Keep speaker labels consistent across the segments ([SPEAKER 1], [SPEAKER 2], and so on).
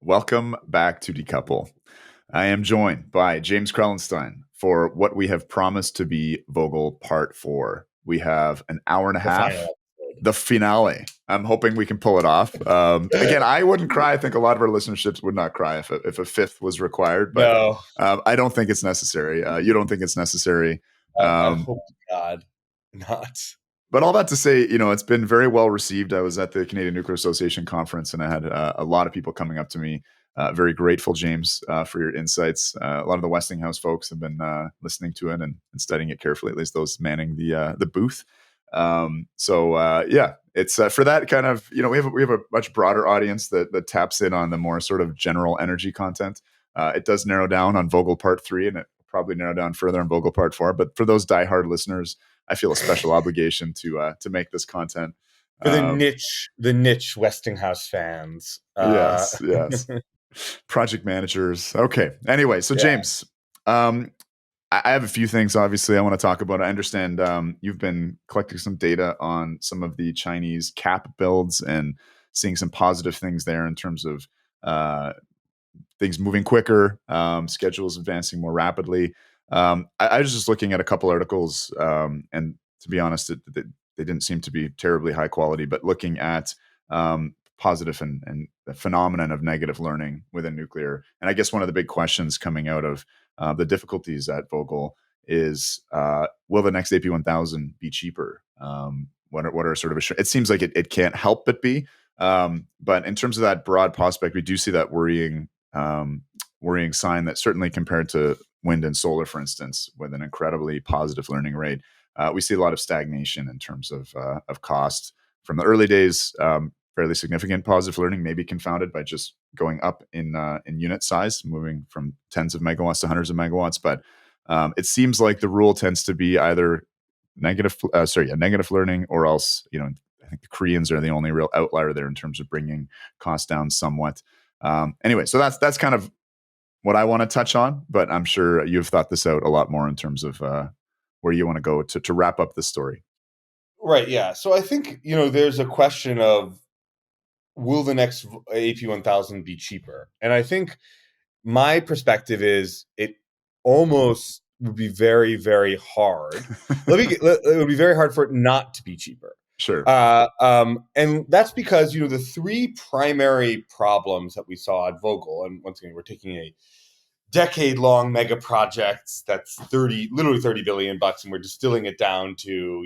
[SPEAKER 1] Welcome back to Decouple. I am joined by James Krellenstein for what we have promised to be Vogtle Part 4. We have an hour and a half. The finale. I'm hoping we can pull it off. Again, I wouldn't cry. I think a lot of our listenerships would not cry if a fifth was required, but
[SPEAKER 2] No.
[SPEAKER 1] I don't think it's necessary. You don't think it's necessary.
[SPEAKER 2] I hope to God not.
[SPEAKER 1] But all that to say, it's been very well received. I was at the Canadian Nuclear Association conference, and I had a lot of people coming up to me. Very grateful, James, for your insights. A lot of the Westinghouse folks have been listening to it and studying it carefully, at least those manning the booth. It's for that kind of, we have a much broader audience that taps in on the more sort of general energy content. It does narrow down on Vogtle Part 3, and it will probably narrow down further on Vogtle Part 4. But for those diehard listeners, I feel a special obligation to make this content
[SPEAKER 2] for the niche Westinghouse fans.
[SPEAKER 1] Yes. Project managers. Okay. Anyway, so James, I have a few things, obviously, I want to talk about. I understand you've been collecting some data on some of the Chinese cap builds and seeing some positive things there in terms of things moving quicker, schedules advancing more rapidly. I was just looking at a couple articles, and to be honest, they didn't seem to be terribly high quality, but looking at positive and the phenomenon of negative learning within nuclear. And I guess one of the big questions coming out of the difficulties at Vogtle is, will the next AP1000 be cheaper? What are sort of it seems like it can't help but be. But in terms of that broad prospect, we do see that worrying sign that certainly compared to wind and solar, for instance, with an incredibly positive learning rate, we see a lot of stagnation in terms of cost. From the early days, fairly significant positive learning, maybe confounded by just going up in unit size, moving from tens of megawatts to hundreds of megawatts. But it seems like the rule tends to be either negative learning, or else, I think the Koreans are the only real outlier there in terms of bringing costs down somewhat. Anyway, so that's kind of what I want to touch on, but I'm sure you've thought this out a lot more in terms of where you want to go to wrap up this story.
[SPEAKER 2] Right. Yeah. So I think, there's a question of, will the next AP1000 be cheaper? And I think my perspective is it almost would be very, very hard. It would be very hard for it not to be cheaper.
[SPEAKER 1] Sure.
[SPEAKER 2] And that's because, the three primary problems that we saw at Vogtle, and once again, we're taking a decade-long mega project that's literally $30 billion, and we're distilling it down to,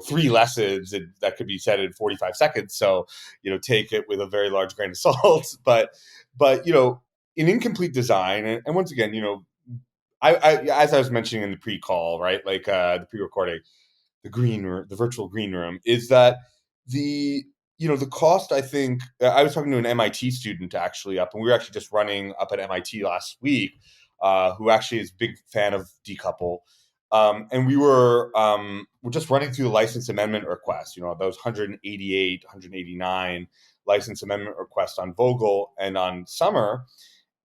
[SPEAKER 2] three lessons that could be said in 45 seconds. So, take it with a very large grain of salt. But an incomplete design, and once again, I as I was mentioning in the pre-call, right, like the pre-recording, the virtual green room, is that the cost. I think I was talking to an MIT student actually and we were actually just running up at MIT last week, who actually is a big fan of Decouple. And we're just running through the license amendment requests, those 188, 189 license amendment requests on Vogtle and on Summer.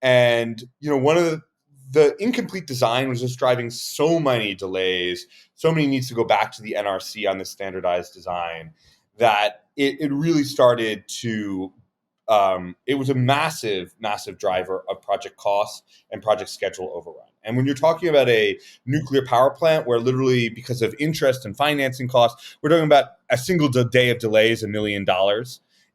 [SPEAKER 2] And, one of the incomplete design was just driving so many delays, so many needs to go back to the NRC on the standardized design, that it really started to, it was a massive, massive driver of project costs and project schedule overrun. And when you're talking about a nuclear power plant where literally because of interest and financing costs, we're talking about a single day of delay is $1 million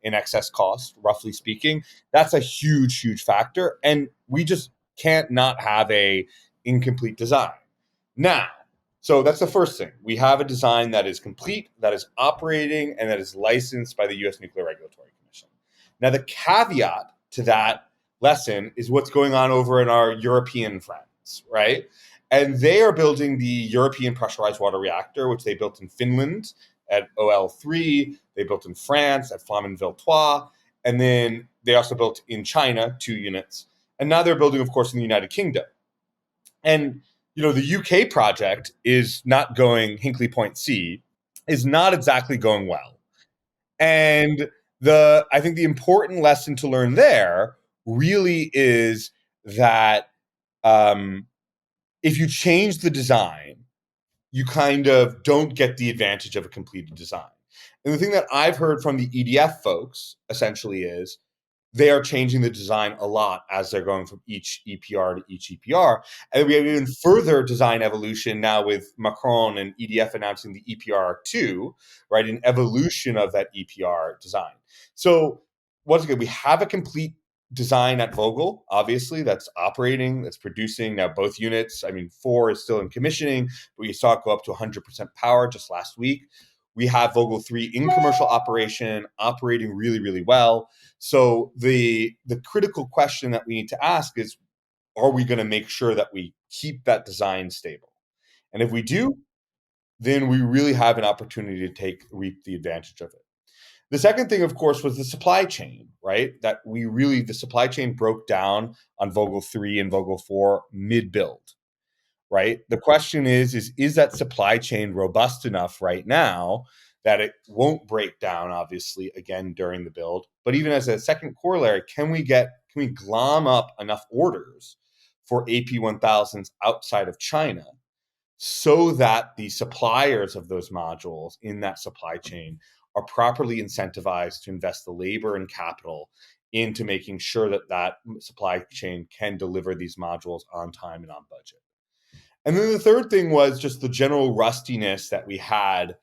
[SPEAKER 2] in excess cost, roughly speaking. That's a huge, huge factor. And we just can't not have a incomplete design. Now, so that's the first thing. We have a design that is complete, that is operating, and that is licensed by the U.S. Nuclear Regulatory Commission. Now, the caveat to that lesson is what's going on over in our European friends, right? And they are building the European pressurized water reactor, which they built in Finland at OL3. They built in France at Flamanville-Trois. And then they also built in China 2 units. And now they're building, of course, in the United Kingdom. And, the UK project is not going, Hinkley Point C, is not exactly going well. And I think the important lesson to learn there really is that if you change the design, you kind of don't get the advantage of a completed design. And the thing that I've heard from the EDF folks essentially is, they are changing the design a lot as they're going from each EPR to each EPR. And we have even further design evolution now with Macron and EDF announcing the EPR2, right? An evolution of that EPR design. So once again, we have a complete design at Vogtle, obviously, that's operating, that's producing now both units. I mean, 4 is still in commissioning, but we saw it go up to 100% power just last week. We have Vogtle 3 in commercial operation, operating really, really well. So the critical question that we need to ask is, are we going to make sure that we keep that design stable? And if we do, then we really have an opportunity to reap the advantage of it. The second thing, of course, was the supply chain, right? That the supply chain broke down on Vogtle 3 and Vogtle 4 mid-build, right? The question is that supply chain robust enough right now that it won't break down, obviously, again during the build? But even as a second corollary, can we glom up enough orders for AP1000s outside of China so that the suppliers of those modules in that supply chain are properly incentivized to invest the labor and capital into making sure that that supply chain can deliver these modules on time and on budget? And then the third thing was just the general rustiness that we had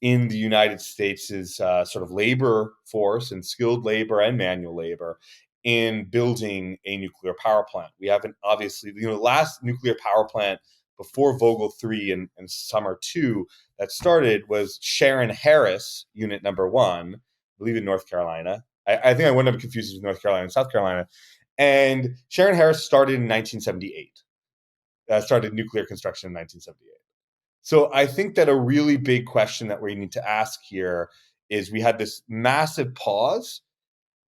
[SPEAKER 2] in the United States' sort of labor force and skilled labor and manual labor in building a nuclear power plant. We haven't, obviously, the last nuclear power plant before Vogtle 3 and Summer 2 that started was Sharon Harris, unit number 1, I believe in North Carolina. I think I went up confused with North Carolina and South Carolina. And Sharon Harris started in 1978. Started nuclear construction in 1978. So I think that a really big question that we need to ask here is, we had this massive pause.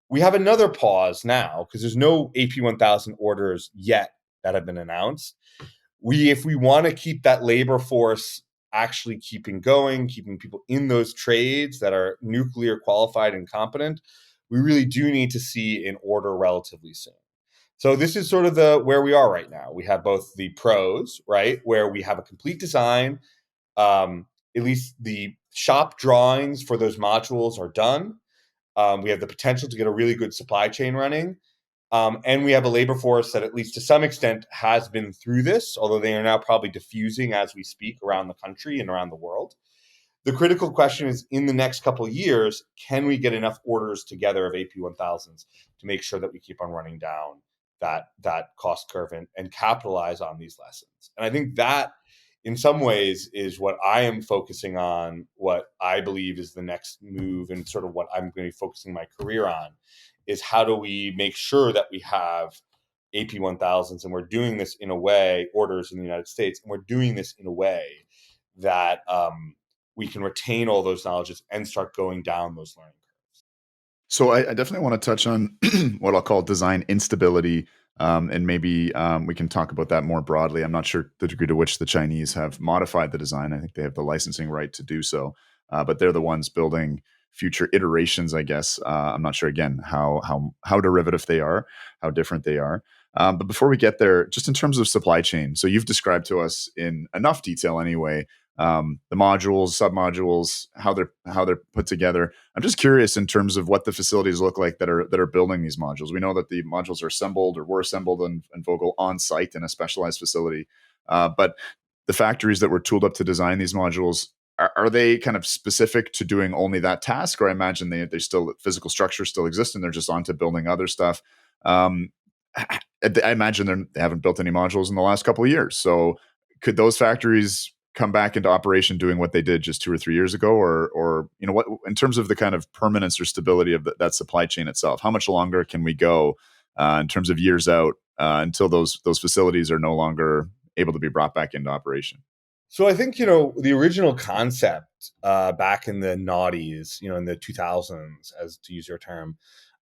[SPEAKER 2] We have another pause now because there's no AP1000 orders yet that have been announced. If we want to keep that labor force actually keeping going, keeping people in those trades that are nuclear qualified and competent, we really do need to see an order relatively soon. So this is sort of where we are right now. We have both the pros, right, where we have a complete design. At least the shop drawings for those modules are done. We have the potential to get a really good supply chain running. And we have a labor force that, at least to some extent, has been through this, although they are now probably diffusing as we speak around the country and around the world. The critical question is, in the next couple of years, can we get enough orders together of AP1000s to make sure that we keep on running down that cost curve and capitalize on these lessons? And I think that, in some ways, is what I am focusing on, what I believe is the next move, and sort of what I'm going to be focusing my career on, is how do we make sure that we have AP1000s, and we're doing this in a way, orders in the United States, and we're doing this in a way that we can retain all those knowledges and start going down those learning curves.
[SPEAKER 1] So I definitely want to touch on what I'll call design instability, and maybe we can talk about that more broadly. I'm not sure the degree to which the Chinese have modified the design. I think they have the licensing right to do so, but they're the ones building future iterations, I guess. I'm not sure, again, how derivative they are, how different they are. But before we get there, just in terms of supply chain, so you've described to us in enough detail anyway, the modules, submodules, how they're put together. I'm just curious in terms of what the facilities look like that are building these modules. We know that the modules are assembled or were assembled in Vogtle on site in a specialized facility, but the factories that were tooled up to design these modules, are they kind of specific to doing only that task, or I imagine they still, physical structure still exist and they're just on to building other stuff? I imagine they haven't built any modules in the last couple of years, so could those factories come back into operation doing what they did just 2 or 3 years ago, or what, in terms of the kind of permanence or stability of that supply chain itself? How much longer can we go in terms of years out until those facilities are no longer able to be brought back into operation?
[SPEAKER 2] So I think, the original concept back in the noughties, in the 2000s, as to use your term,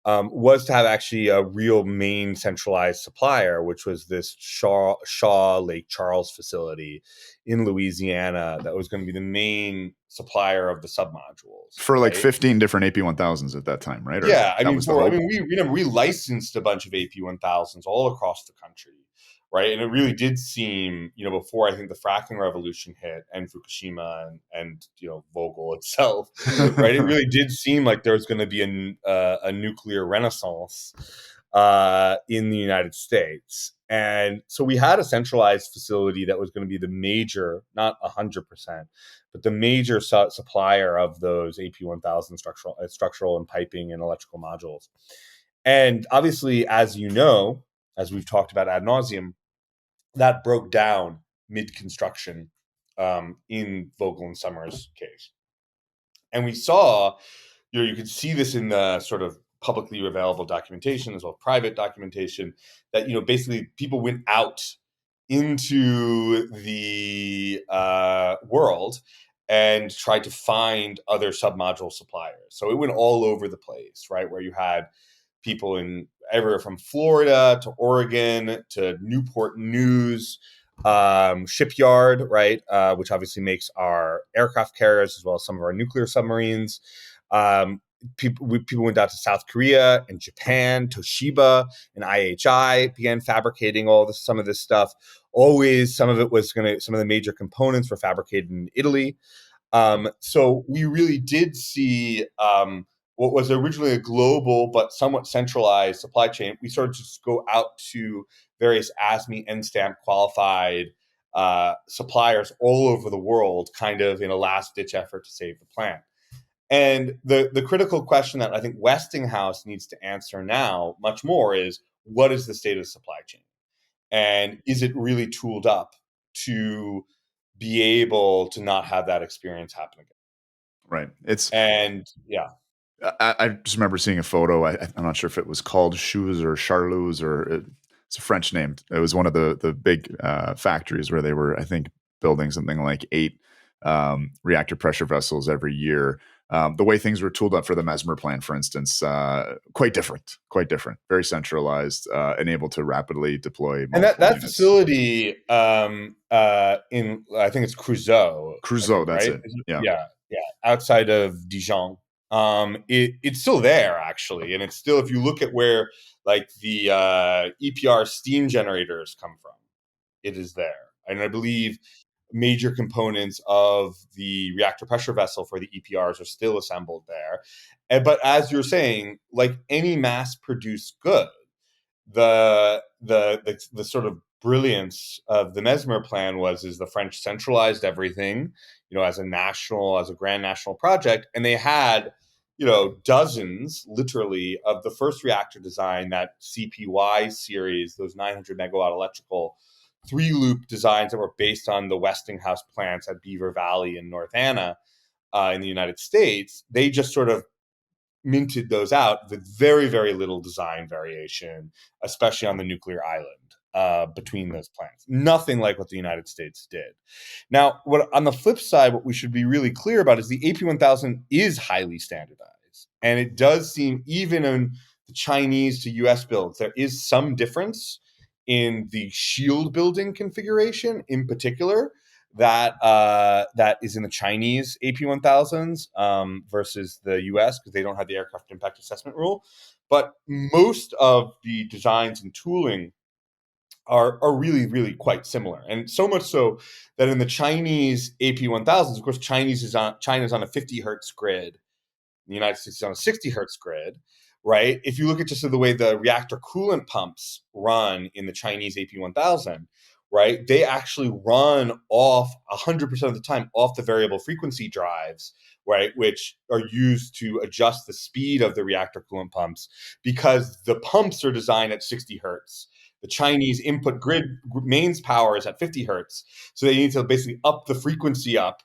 [SPEAKER 2] was to have actually a real main centralized supplier, which was this Shaw Lake Charles facility in Louisiana that was going to be the main supplier of the submodules
[SPEAKER 1] for like 15 different AP1000s at that time, right?
[SPEAKER 2] Yeah, we licensed a bunch of AP1000s all across the country. right? And it really did seem, before I think the fracking revolution hit and Fukushima and Vogtle itself, right? It really did seem like there was going to be a nuclear renaissance in the United States. And so we had a centralized facility that was going to be the major, not 100%, but the major supplier of those AP1000 structural and piping and electrical modules. And obviously, as you know, as we've talked about ad nauseum, that broke down mid-construction in Vogtle and Summers' case. And we saw, you could see this in the sort of publicly available documentation as well as private documentation, that basically people went out into the world and tried to find other submodule suppliers. So it went all over the place, right? Where you had people in everywhere from Florida to Oregon to Newport News shipyard, right? Which obviously makes our aircraft carriers as well as some of our nuclear submarines. People went down to South Korea and Japan. Toshiba and IHI began fabricating some of this stuff. Always, some of the major components were fabricated in Italy. So we really did see what was originally a global but somewhat centralized supply chain. We started to just go out to various ASME NSTAMP qualified suppliers all over the world, kind of in a last-ditch effort to save the plant. And the critical question that I think Westinghouse needs to answer now much more is, what is the state of the supply chain? And is it really tooled up to be able to not have that experience happen again?
[SPEAKER 1] Right. I just remember seeing a photo. I'm not sure if it was called Shoes or Charloux, or it's a French name. It was one of the big factories where they were, I think, building something like 8 reactor pressure vessels every year. The way things were tooled up for the Mesmer plant, for instance, quite different, very centralized, and able to rapidly deploy.
[SPEAKER 2] And that
[SPEAKER 1] units.
[SPEAKER 2] Facility in, I think it's Creusot,
[SPEAKER 1] that's
[SPEAKER 2] right?
[SPEAKER 1] it.
[SPEAKER 2] Yeah, outside of Dijon. It's still there actually, and it's still, if you look at where like the EPR steam generators come from, it is there. And I believe major components of the reactor pressure vessel for the EPRs are still assembled there. But as you're saying, like any mass-produced good, the sort of brilliance of the Mesmer plan is the French centralized everything, as a grand national project, and they had, dozens, literally, of the first reactor design, that CPY series, those 900 megawatt electrical 3-loop designs that were based on the Westinghouse plants at Beaver Valley and North Anna in the United States. They just sort of minted those out with very, very little design variation, especially on the nuclear island between those plants. Nothing like what the United States did. Now, on the flip side, what we should be really clear about is the AP1000 is highly standardized. And it does seem, even in the Chinese to US builds, there is some difference in the shield building configuration in particular that is in the Chinese AP1000s versus the US, because they don't have the aircraft impact assessment rule. But most of the designs and tooling are really, really quite similar. And so much so that in the Chinese AP1000s, of course, China's on a 50 hertz grid. The United States is on a 60 hertz grid, right? If you look at just the way the reactor coolant pumps run in the Chinese AP1000, right, they actually run off 100% of the time off the variable frequency drives, right, which are used to adjust the speed of the reactor coolant pumps, because the pumps are designed at 60 hertz. The Chinese input grid mains power is at 50 hertz. So they need to basically up the frequency up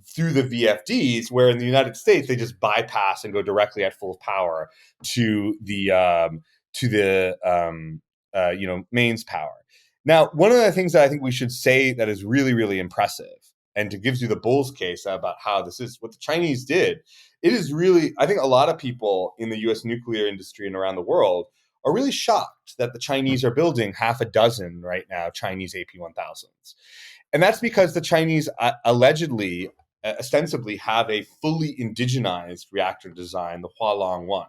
[SPEAKER 2] through the VFDs, where in the United States they just bypass and go directly at full power to the mains power. Now, one of the things that I think we should say that is really, really impressive, and to gives you the bull's case about how this is what the Chinese did, it is really, I think a lot of people in the U.S. nuclear industry and around the world are really shocked that the Chinese are building half a dozen right now Chinese AP1000s. And that's because the Chinese allegedly, ostensibly, have a fully indigenized reactor design, the Hualong 1,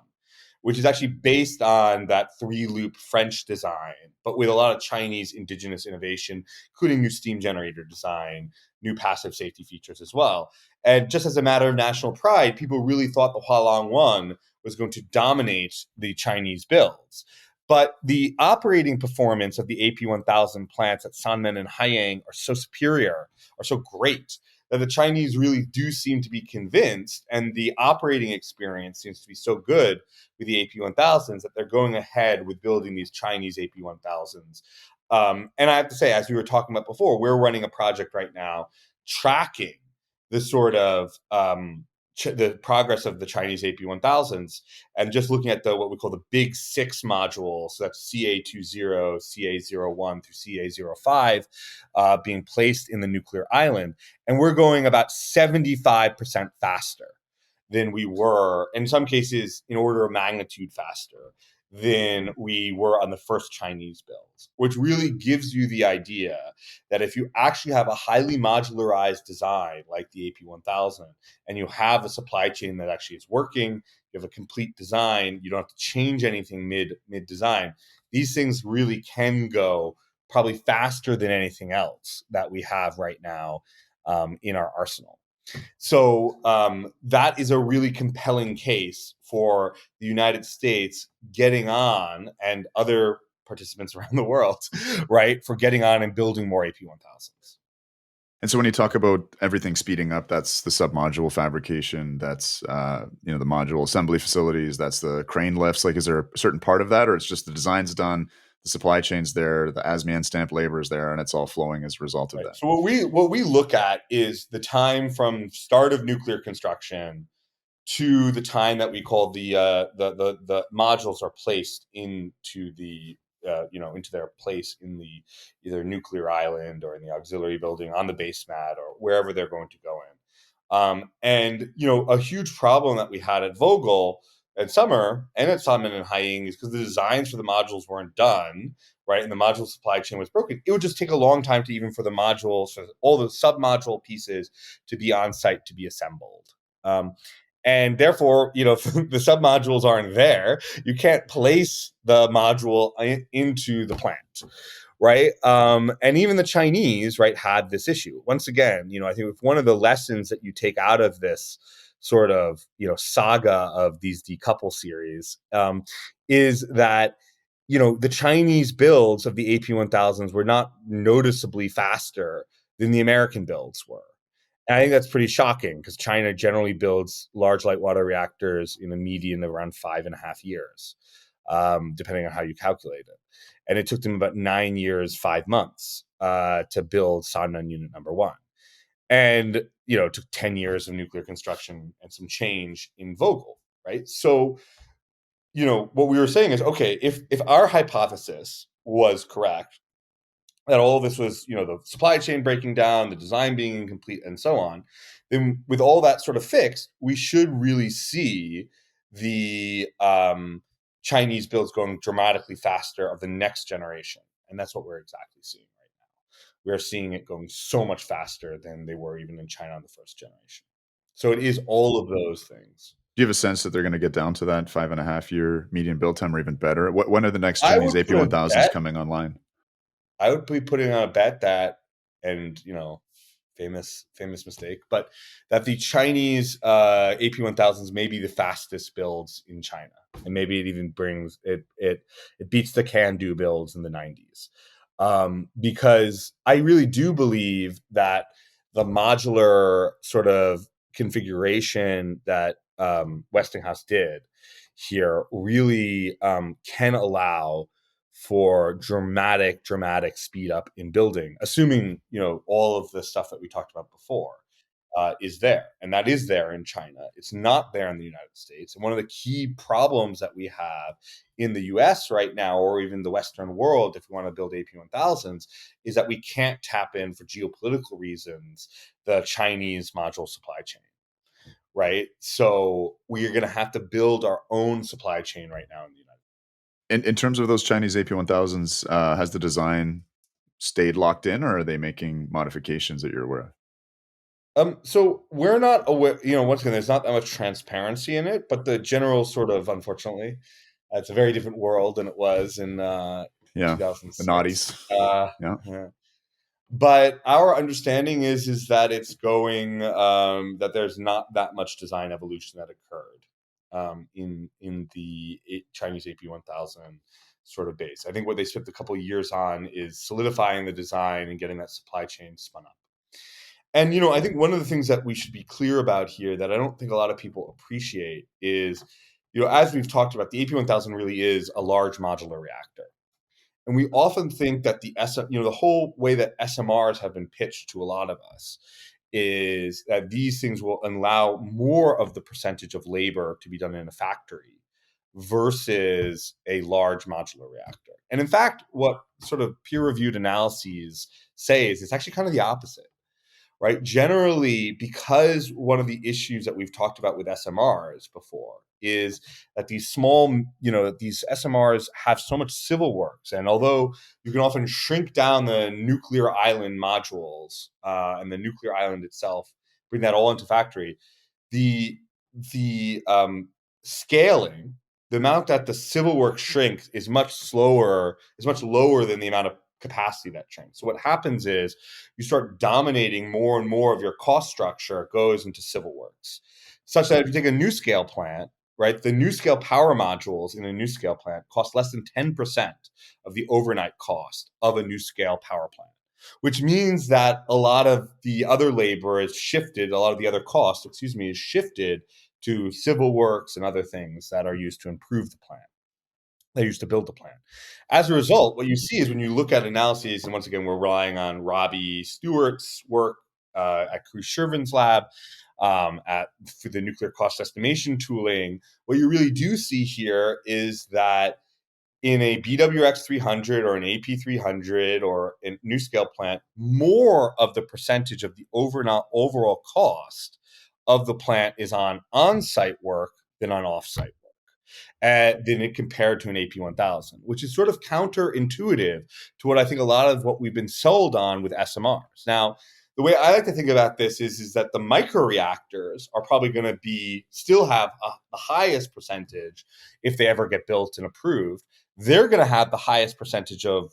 [SPEAKER 2] which is actually based on that 3-loop French design, but with a lot of Chinese indigenous innovation, including new steam generator design, new passive safety features as well. And just as a matter of national pride, people really thought the Hualong 1 was going to dominate the Chinese builds. But the operating performance of the AP1000 plants at Sanmen and Haiyang are so superior, are so great, that the Chinese really do seem to be convinced, and the operating experience seems to be so good with the AP1000s that they're going ahead with building these Chinese AP1000s. And I have to say, as we were talking about before, we're running a project right now tracking the sort of the progress of the Chinese AP1000s, and just looking at the what we call the big six modules, so that's CA20, CA01 through CA05, being placed in the nuclear island. And we're going about 75% faster than we were, in some cases, in order of magnitude faster than we were on the first Chinese builds, which really gives you the idea that if you actually have a highly modularized design like the AP1000, and you have a supply chain that actually is working, you have a complete design, you don't have to change anything mid design, these things really can go probably faster than anything else that we have right now in our arsenal. So that is a really compelling case for the United States getting on, and other participants around the world, right, for getting on and building more AP1000s.
[SPEAKER 1] And so when you talk about everything speeding up, that's the submodule fabrication, that's the module assembly facilities, that's the crane lifts. Like, is there a certain part of that, or it's just the design's done, the supply chain's there, the ASMEAN stamp labor is there, and it's all flowing as a result of
[SPEAKER 2] Right.
[SPEAKER 1] that?
[SPEAKER 2] So what we look at is the time from start of nuclear construction to the time that we call the modules are placed into the into their place in the either nuclear island or in the auxiliary building on the base mat or wherever they're going to go in. And a huge problem that we had at Vogtle at Summer and at Salmon and Haiying is because the designs for the modules weren't done right, and the module supply chain was broken. It would just take a long time to even for the modules, for all the sub-module pieces to be on site to be assembled. And therefore, if the submodules aren't there, you can't place the module into the plant, right? And even the Chinese, right, had this issue. Once again, I think one of the lessons that you take out of this sort of, saga of these decouple series is that, the Chinese builds of the AP1000s were not noticeably faster than the American builds were. And I think that's pretty shocking because China generally builds large light water reactors in a median of around 5.5 years, depending on how you calculate it. And it took them about 9 years, 5 months to build Sanmen Unit Number 1. And, it took 10 years of nuclear construction and some change in Vogtle, right? So, what we were saying is, okay, if our hypothesis was correct, that all of this was, the supply chain breaking down, the design being incomplete, and so on, then with all that sort of fixed, we should really see the Chinese builds going dramatically faster of the next generation. And that's what we're exactly seeing right now. We're seeing it going so much faster than they were even in China on the first generation. So it is all of those things.
[SPEAKER 1] Do you have a sense that they're going to get down to that 5.5 year median build time or even better? When are the next
[SPEAKER 2] I
[SPEAKER 1] Chinese
[SPEAKER 2] would put a
[SPEAKER 1] AP1000s
[SPEAKER 2] bet
[SPEAKER 1] coming online?
[SPEAKER 2] I would be putting on a bet that, and famous mistake, but that the Chinese AP1000s may be the fastest builds in China, and maybe it even brings it beats the Can-Do builds in the 90s, because I really do believe that the modular sort of configuration that Westinghouse did here really can allow for dramatic speed up in building, assuming all of the stuff that we talked about before is there, and that is there in China. It's not there in the United States. And one of the key problems that we have in the US right now, or even the Western world, if we want to build AP1000s, is that we can't tap in for geopolitical reasons the Chinese module supply chain. Right. So we are going to have to build our own supply chain right now in the United States.
[SPEAKER 1] In terms of those Chinese AP1000s, has the design stayed locked in, or are they making modifications that you're aware of?
[SPEAKER 2] So we're not aware, once again, there's not that much transparency in it, but the general sort of, unfortunately, it's a very different world than it was in
[SPEAKER 1] Yeah, the
[SPEAKER 2] 2006.
[SPEAKER 1] naughties. Yeah.
[SPEAKER 2] Yeah. But our understanding is that it's going, that there's not that much design evolution that occurred in the Chinese AP1000 sort of base. I think what they spent a couple of years on is solidifying the design and getting that supply chain spun up. And I think one of the things that we should be clear about here that I don't think a lot of people appreciate is, as we've talked about, the AP1000 really is a large modular reactor. And we often think that the whole way that SMRs have been pitched to a lot of us is that these things will allow more of the percentage of labor to be done in a factory versus a large modular reactor. And in fact, what sort of peer-reviewed analyses say is it's actually kind of the opposite, right? Generally, because one of the issues that we've talked about with SMRs before is that these these SMRs have so much civil works. And although you can often shrink down the nuclear island modules and the nuclear island itself, bring that all into factory, the scaling, the amount that the civil work shrinks is much lower than the amount of capacity that shrinks. So what happens is you start dominating more and more of your cost structure goes into civil works, such that if you take a new scale plant, right, the new scale power modules in a new scale plant cost less than 10% of the overnight cost of a new scale power plant, which means that a lot of the other labor is shifted, a lot of the other cost, is shifted to civil works and other things that are used to improve the plant. They used to build the plant. As a result, what you see is when you look at analyses, and once again, we're relying on Robbie Stewart's work at Cruz Shervin's lab for the nuclear cost estimation tooling. What you really do see here is that in a BWX 300 or an AP 300 or a new scale plant, more of the percentage of the overall cost of the plant is on site work than on off site work than it compared to an AP1000, which is sort of counterintuitive to what I think a lot of what we've been sold on with SMRs. Now, the way I like to think about this is that the microreactors are probably going to still have the highest percentage if they ever get built and approved. They're going to have the highest percentage of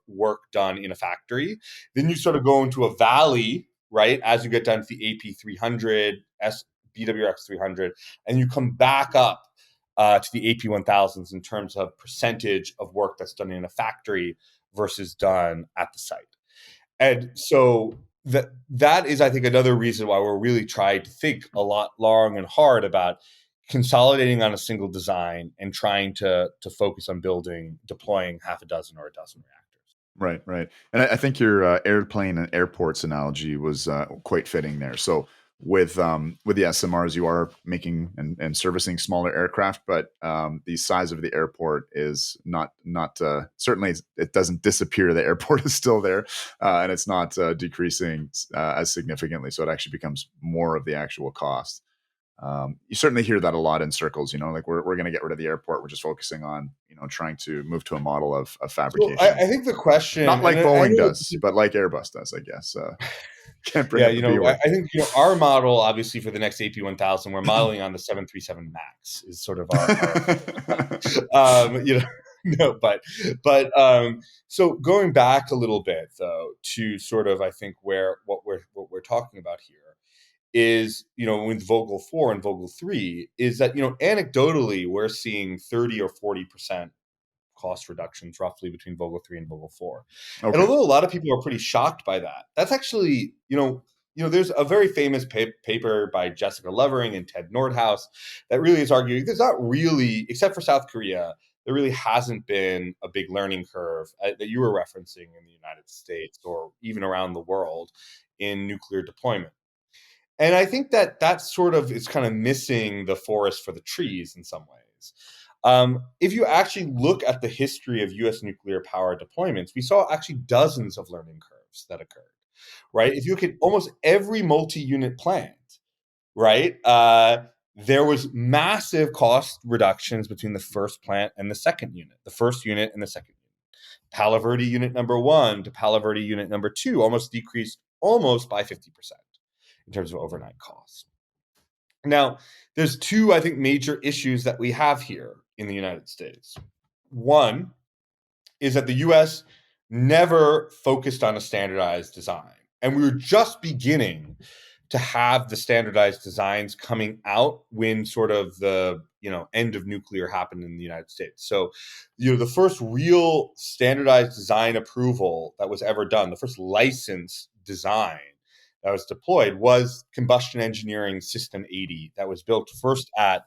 [SPEAKER 2] work done in a factory. Then you sort of go into a valley, right, as you get down to the AP300, BWX 300, and you come back up to the AP1000s in terms of percentage of work that's done in a factory versus done at the site. And so that is, I think, another reason why we're really trying to think a lot long and hard about consolidating on a single design and trying to focus on deploying half a dozen or a dozen reactors.
[SPEAKER 1] Right. And I think your airplane and airports analogy was quite fitting there. So with the SMRs, you are making and servicing smaller aircraft, but the size of the airport is not certainly it doesn't disappear. The airport is still there, and it's not decreasing as significantly. So it actually becomes more of the actual cost. You certainly hear that a lot in circles, like we're going to get rid of the airport. We're just focusing on, trying to move to a model of fabrication.
[SPEAKER 2] So I think the question,
[SPEAKER 1] not like Boeing does, but like Airbus does, I guess. Can't bring up the B word.
[SPEAKER 2] I think our model, obviously, for the next AP1000, we're modeling on the 737 Max is sort of our no, but so going back a little bit though to sort of, I think what we're talking about here is, with Vogtle 4 and Vogtle 3 is that, anecdotally, we're seeing 30 or 40% cost reductions roughly between Vogtle 3 and Vogtle 4. Okay. And although a lot of people are pretty shocked by that, that's actually, there's a very famous paper by Jessica Levering and Ted Nordhaus that really is arguing there's not really, except for South Korea, there really hasn't been a big learning curve that you were referencing in the United States or even around the world in nuclear deployment. And I think that sort of is kind of missing the forest for the trees in some ways. If you actually look at the history of U.S. nuclear power deployments, we saw actually dozens of learning curves that occurred, right? If you look at almost every multi-unit plant, right, there was massive cost reductions between the first plant and the second unit, the first unit and the second unit. Palo Verde unit number 1 to Palo Verde unit number 2 almost decreased by 50%. in terms of overnight costs. Now, there's two, I think, major issues that we have here in the United States. One is that the US never focused on a standardized design. And we were just beginning to have the standardized designs coming out when sort of the end of nuclear happened in the United States. So, the first real standardized design approval that was ever done, the first licensed design that was deployed was Combustion Engineering System 80 that was built first at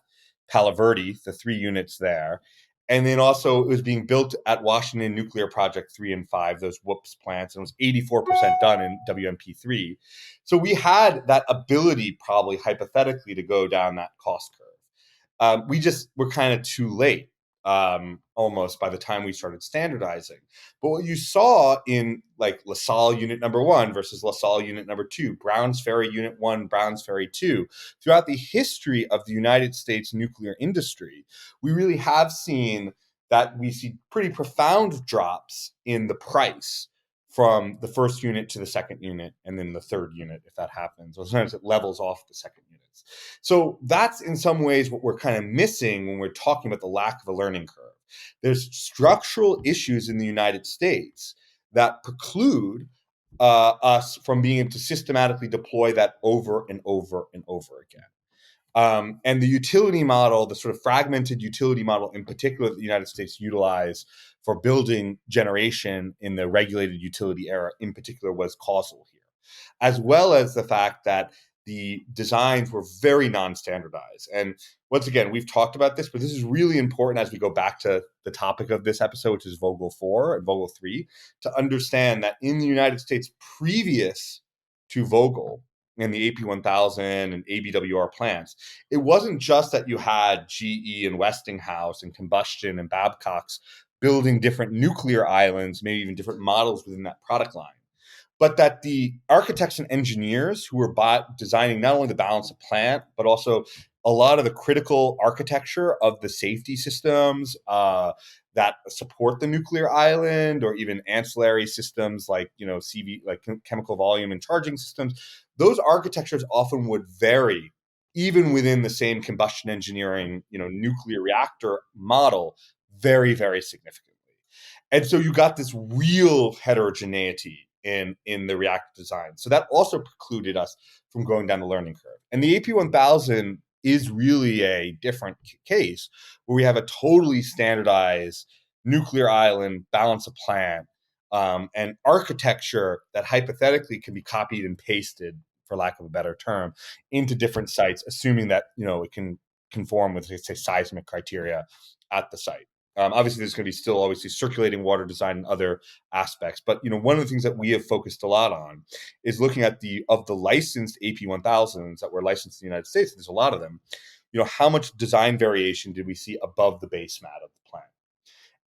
[SPEAKER 2] Palo Verde, the 3 units there. And then also it was being built at Washington Nuclear Project 3 and 5, those WHOOPS plants, and it was 84% done in WMP3. So we had that ability probably hypothetically to go down that cost curve. We just were kind of too late almost by the time we started standardizing. But what you saw in like LaSalle Unit Number 1 versus LaSalle Unit Number 2, Browns Ferry Unit 1, Browns Ferry 2, throughout the history of the United States nuclear industry, we really have seen that we see pretty profound drops in the price from the first unit to the second unit and then the third unit, if that happens. Or sometimes it levels off the second units. So that's in some ways what we're kind of missing when we're talking about the lack of a learning curve. There's structural issues in the United States that preclude us from being able to systematically deploy that over and over and over again. And the utility model, the sort of fragmented utility model in particular that the United States utilized for building generation in the regulated utility era in particular was causal here, as well as the fact that the designs were very non-standardized. And once again, we've talked about this, but this is really important as we go back to the topic of this episode, which is Vogtle 4 and Vogtle 3, to understand that in the United States previous to Vogtle, and the AP1000 and ABWR plants, it wasn't just that you had GE and Westinghouse and Combustion and Babcock's building different nuclear islands, maybe even different models within that product line, but that the architects and engineers who were designing not only the balance of plant, but also a lot of the critical architecture of the safety systems that support the nuclear island, or even ancillary systems like CV, like chemical volume and charging systems. Those architectures often would vary, even within the same combustion engineering, nuclear reactor model, very, very significantly. And so you got this real heterogeneity in the reactor design. So that also precluded us from going down the learning curve. And the AP1000 is really a different case where we have a totally standardized nuclear island, balance of plant, and architecture that hypothetically can be copied and pasted, for lack of a better term, into different sites, assuming that it can conform with, say, seismic criteria at the site. Obviously, there's going to be still obviously circulating water design and other aspects, but one of the things that we have focused a lot on is looking at the licensed AP1000s that were licensed in the United States. There's a lot of them. How much design variation did we see above the base mat of the plant?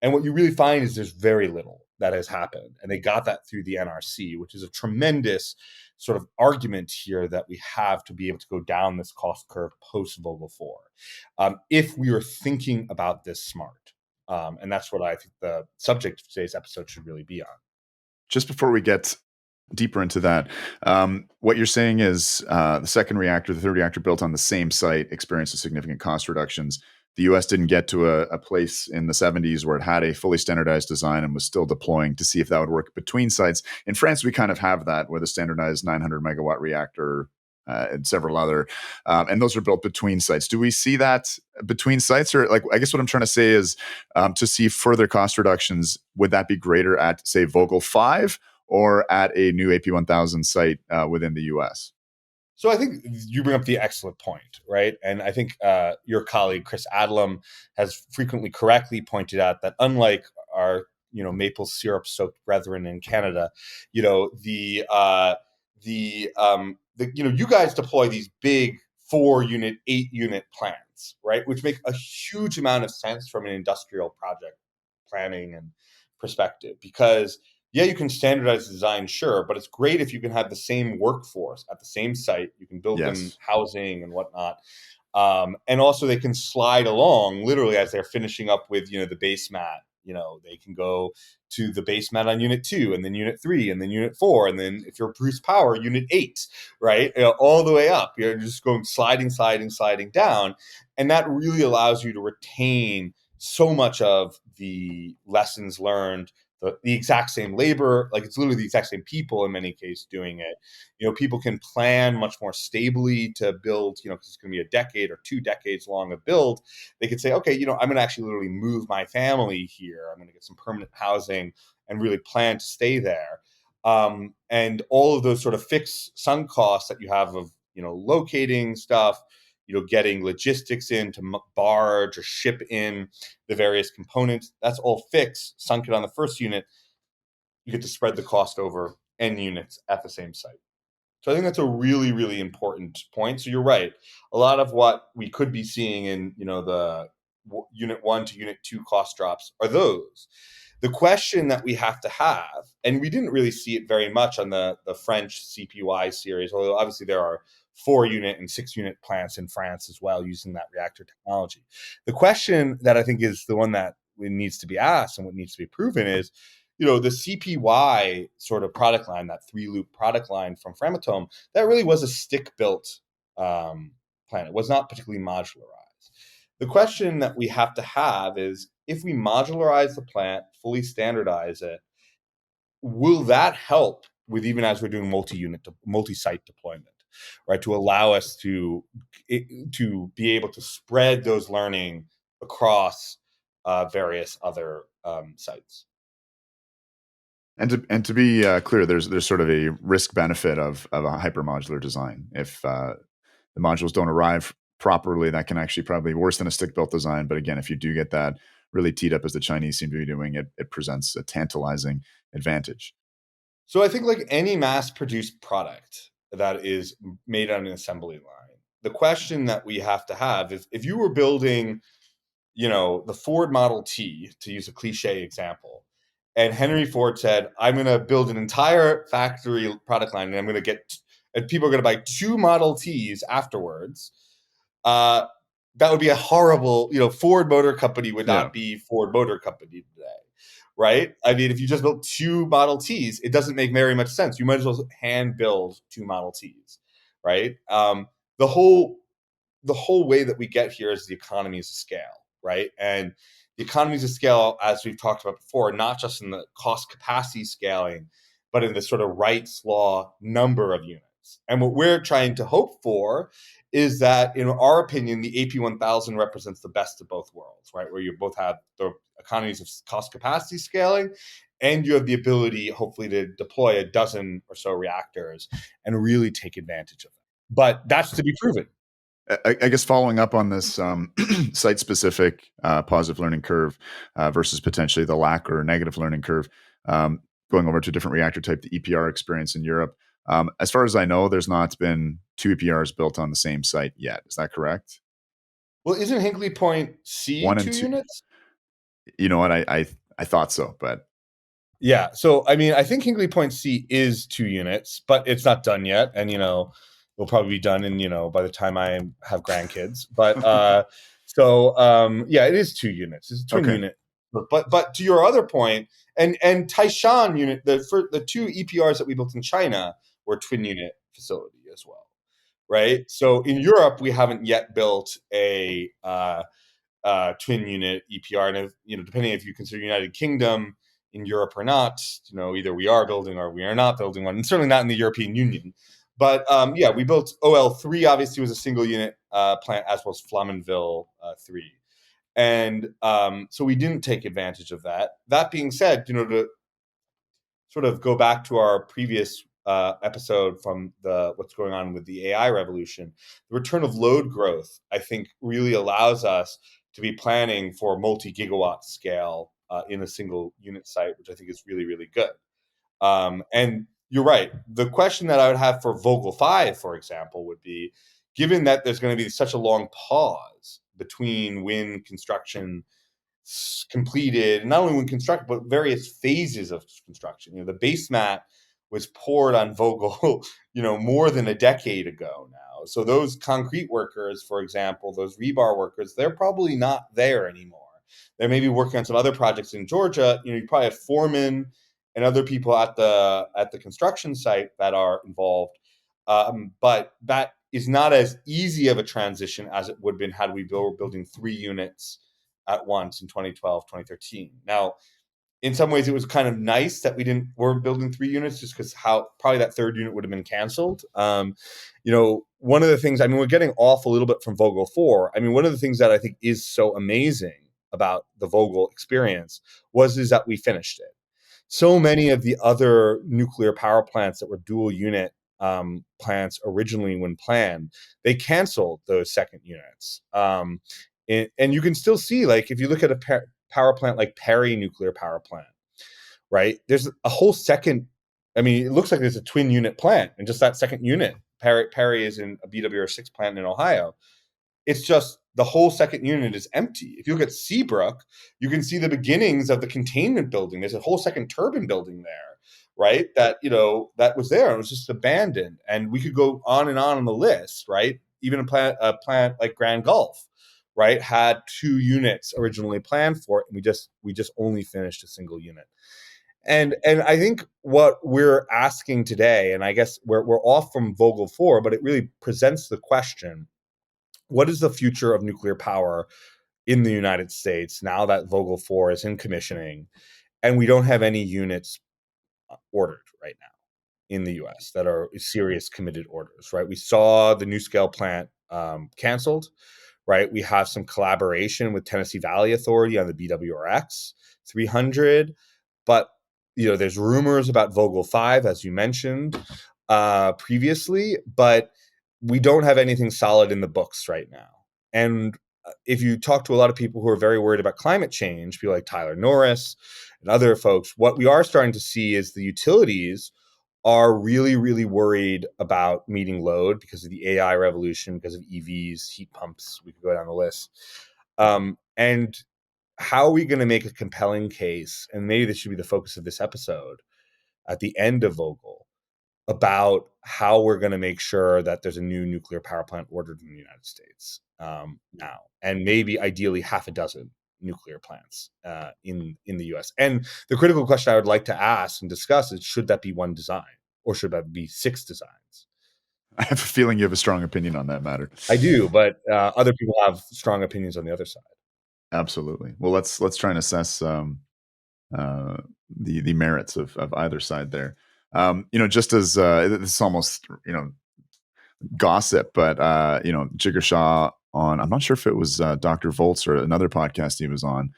[SPEAKER 2] And what you really find is there's very little that has happened, and they got that through the NRC, which is a tremendous sort of argument here that we have to be able to go down this cost curve post Vogtle 4, if we are thinking about this smart. And that's what I think the subject of today's episode should really be on.
[SPEAKER 1] Just before we get deeper into that, what you're saying is the second reactor, the third reactor built on the same site experienced significant cost reductions. The US didn't get to a place in the 70s where it had a fully standardized design and was still deploying to see if that would work between sites. In France, we kind of have that with a standardized 900 megawatt reactor and several other, and those are built between sites. Do we see that between sites, or I guess what I'm trying to say is to see further cost reductions, would that be greater at, say, Vogtle 5 or at a new AP1000 site within the US?
[SPEAKER 2] So I think you bring up the excellent point, right? And I think your colleague Chris Adlam has frequently correctly pointed out that unlike our maple syrup soaked brethren in Canada, you guys deploy these big 4-unit, 8-unit plants, right? Which make a huge amount of sense from an industrial project planning and perspective, because you can standardize the design, sure, but it's great if you can have the same workforce at the same site. You can build them housing and whatnot. And also they can slide along literally as they're finishing up with, the base mat, They can go to the base mat on unit 2, and then unit 3, and then unit 4, and then if you're Bruce Power, unit 8, right? All the way up. You're just going sliding down. And that really allows you to retain so much of the lessons learned, the exact same labor, like it's literally the exact same people in many cases doing it. People can plan much more stably to build, because it's going to be a decade or 2 decades long of build. They could say, okay, I'm going to actually literally move my family here. I'm going to get some permanent housing and really plan to stay there. And all of those sort of fixed sunk costs that you have of, locating stuff, getting logistics in to barge or ship in the various components, that's all fixed, sunk it on the first unit. You get to spread the cost over N units at the same site. So I think that's a really, really important point. So you're right. A lot of what we could be seeing in, the unit 1 to unit 2 cost drops are those. The question that we have to have, and we didn't really see it very much on the French CPY series, although obviously there are 4-unit and 6-unit plants in France as well using that reactor technology. The question that I think is the one that needs to be asked and what needs to be proven is, the CPY sort of product line, that 3-loop product line from Framatome, that really was a stick-built plant. It was not particularly modularized. The question that we have to have is, if we modularize the plant, fully standardize it, will that help with, even as we're doing multi-site deployment, right? To allow us to be able to spread those learning across various other sites.
[SPEAKER 1] And to be clear, there's sort of a risk benefit of a hypermodular design. If the modules don't arrive properly, that can actually probably be worse than a stick-built design. But again, if you do get that really teed up as the Chinese seem to be doing, it presents a tantalizing advantage.
[SPEAKER 2] So I think like any mass-produced product that is made on an assembly line, the question that we have to have is, if you were building, the Ford Model T, to use a cliche example, and Henry Ford said, I'm going to build an entire factory product line, and I'm going to and people are going to buy 2 Model Ts afterwards, that would be a horrible, Ford Motor Company would not be Ford Motor Company today, right? I mean, if you just built 2 Model Ts, it doesn't make very much sense. You might as well hand build 2 Model Ts, right? The whole way that we get here is the economies of scale, right? And the economies of scale, as we've talked about before, not just in the cost capacity scaling, but in the sort of Wright's law number of units. And what we're trying to hope for is that, in our opinion, the AP1000 represents the best of both worlds, right? Where you both have the economies of cost capacity scaling, and you have the ability, hopefully, to deploy a dozen or so reactors and really take advantage of it. But that's to be proven.
[SPEAKER 1] I guess following up on this site-specific positive learning curve versus potentially the lack or negative learning curve, going over to a different reactor type, the EPR experience in Europe. As far as I know, there's not been 2 EPRs built on the same site yet. Is that correct?
[SPEAKER 2] Well, isn't Hinkley Point C
[SPEAKER 1] 1
[SPEAKER 2] 2
[SPEAKER 1] and 2.
[SPEAKER 2] units?
[SPEAKER 1] You know what? I thought so, but
[SPEAKER 2] Yeah. So, I mean, I think Hinkley Point C is 2 units, but it's not done yet. And, it'll probably be done in, by the time I have grandkids. But yeah, it is 2 units. It's a twin unit. But to your other point, and Taishan unit, the 2 EPRs that we built in China were twin unit facility as well, right? So in Europe, we haven't yet built a twin unit EPR, and if, depending if you consider United Kingdom in Europe or not, either we are building or we are not building one, and certainly not in the European Union. But yeah, we built OL3, obviously was a single unit plant, as well as Flamanville 3. And so we didn't take advantage of that. That being said, to sort of go back to our previous episode from what's going on with the AI revolution, the return of load growth, I think, really allows us to be planning for multi-gigawatt scale in a single unit site, which I think is really, really good. And you're right. The question that I would have for Vogtle 5, for example, would be, given that there's going to be such a long pause between when construction completed, not only when constructed, but various phases of construction. The base mat was poured on Vogtle, more than a decade ago now. So those concrete workers, for example, those rebar workers, they're probably not there anymore. They may be working on some other projects in Georgia. You probably have foremen and other people at the construction site that are involved. But that is not as easy of a transition as it would have been had we were building 3 units at once in 2012, 2013. Now, in some ways, it was kind of nice that weren't building 3 units, just because how probably that 3rd unit would have been canceled. One of the things, we're getting off a little bit from Vogtle 4. One of the things that I think is so amazing about the Vogtle experience is that we finished it. So many of the other nuclear power plants that were dual unit plants originally when planned, they canceled those second units. And you can still see, like, if you look at a power plant like Perry nuclear power plant, right? There's a whole second, it looks like there's a twin unit plant, and just that second unit, Perry is in a BWR6 plant in Ohio. It's just the whole second unit is empty. If you look at Seabrook, you can see the beginnings of the containment building. There's a whole second turbine building there, right? That was there and it was just abandoned. And we could go on and on the list, right? Even a plant like Grand Gulf, right, had 2 units originally planned for it, and we just only finished a single unit. And I think what we're asking today, and I guess we're off from Vogtle 4, but it really presents the question: what is the future of nuclear power in the United States now that Vogtle 4 is in commissioning, and we don't have any units ordered right now in the U.S. that are serious committed orders, right? We saw the NuScale plant canceled, right? We have some collaboration with Tennessee Valley Authority on the BWRX 300, but there's rumors about Vogtle 5, as you mentioned previously, but we don't have anything solid in the books right now. And if you talk to a lot of people who are very worried about climate change, people like Tyler Norris and other folks, what we are starting to see is the utilities are really, really worried about meeting load because of the AI revolution, because of EVs, heat pumps. We could go down the list. And how are we going to make a compelling case, and maybe this should be the focus of this episode, at the end of Vogtle, about how we're going to make sure that there's a new nuclear power plant ordered in the United States now, and maybe ideally half a dozen nuclear plants in the U.S. And the critical question I would like to ask and discuss is: should that be one design, or should that be 6 designs?
[SPEAKER 1] I have a feeling you have a strong opinion on that matter.
[SPEAKER 2] I do, but other people have strong opinions on the other side.
[SPEAKER 1] Absolutely. Well, let's try and assess the merits of either side there. Just as this is almost gossip, but Jigar Shah on, I'm not sure if it was Dr. Volts or another podcast he was on,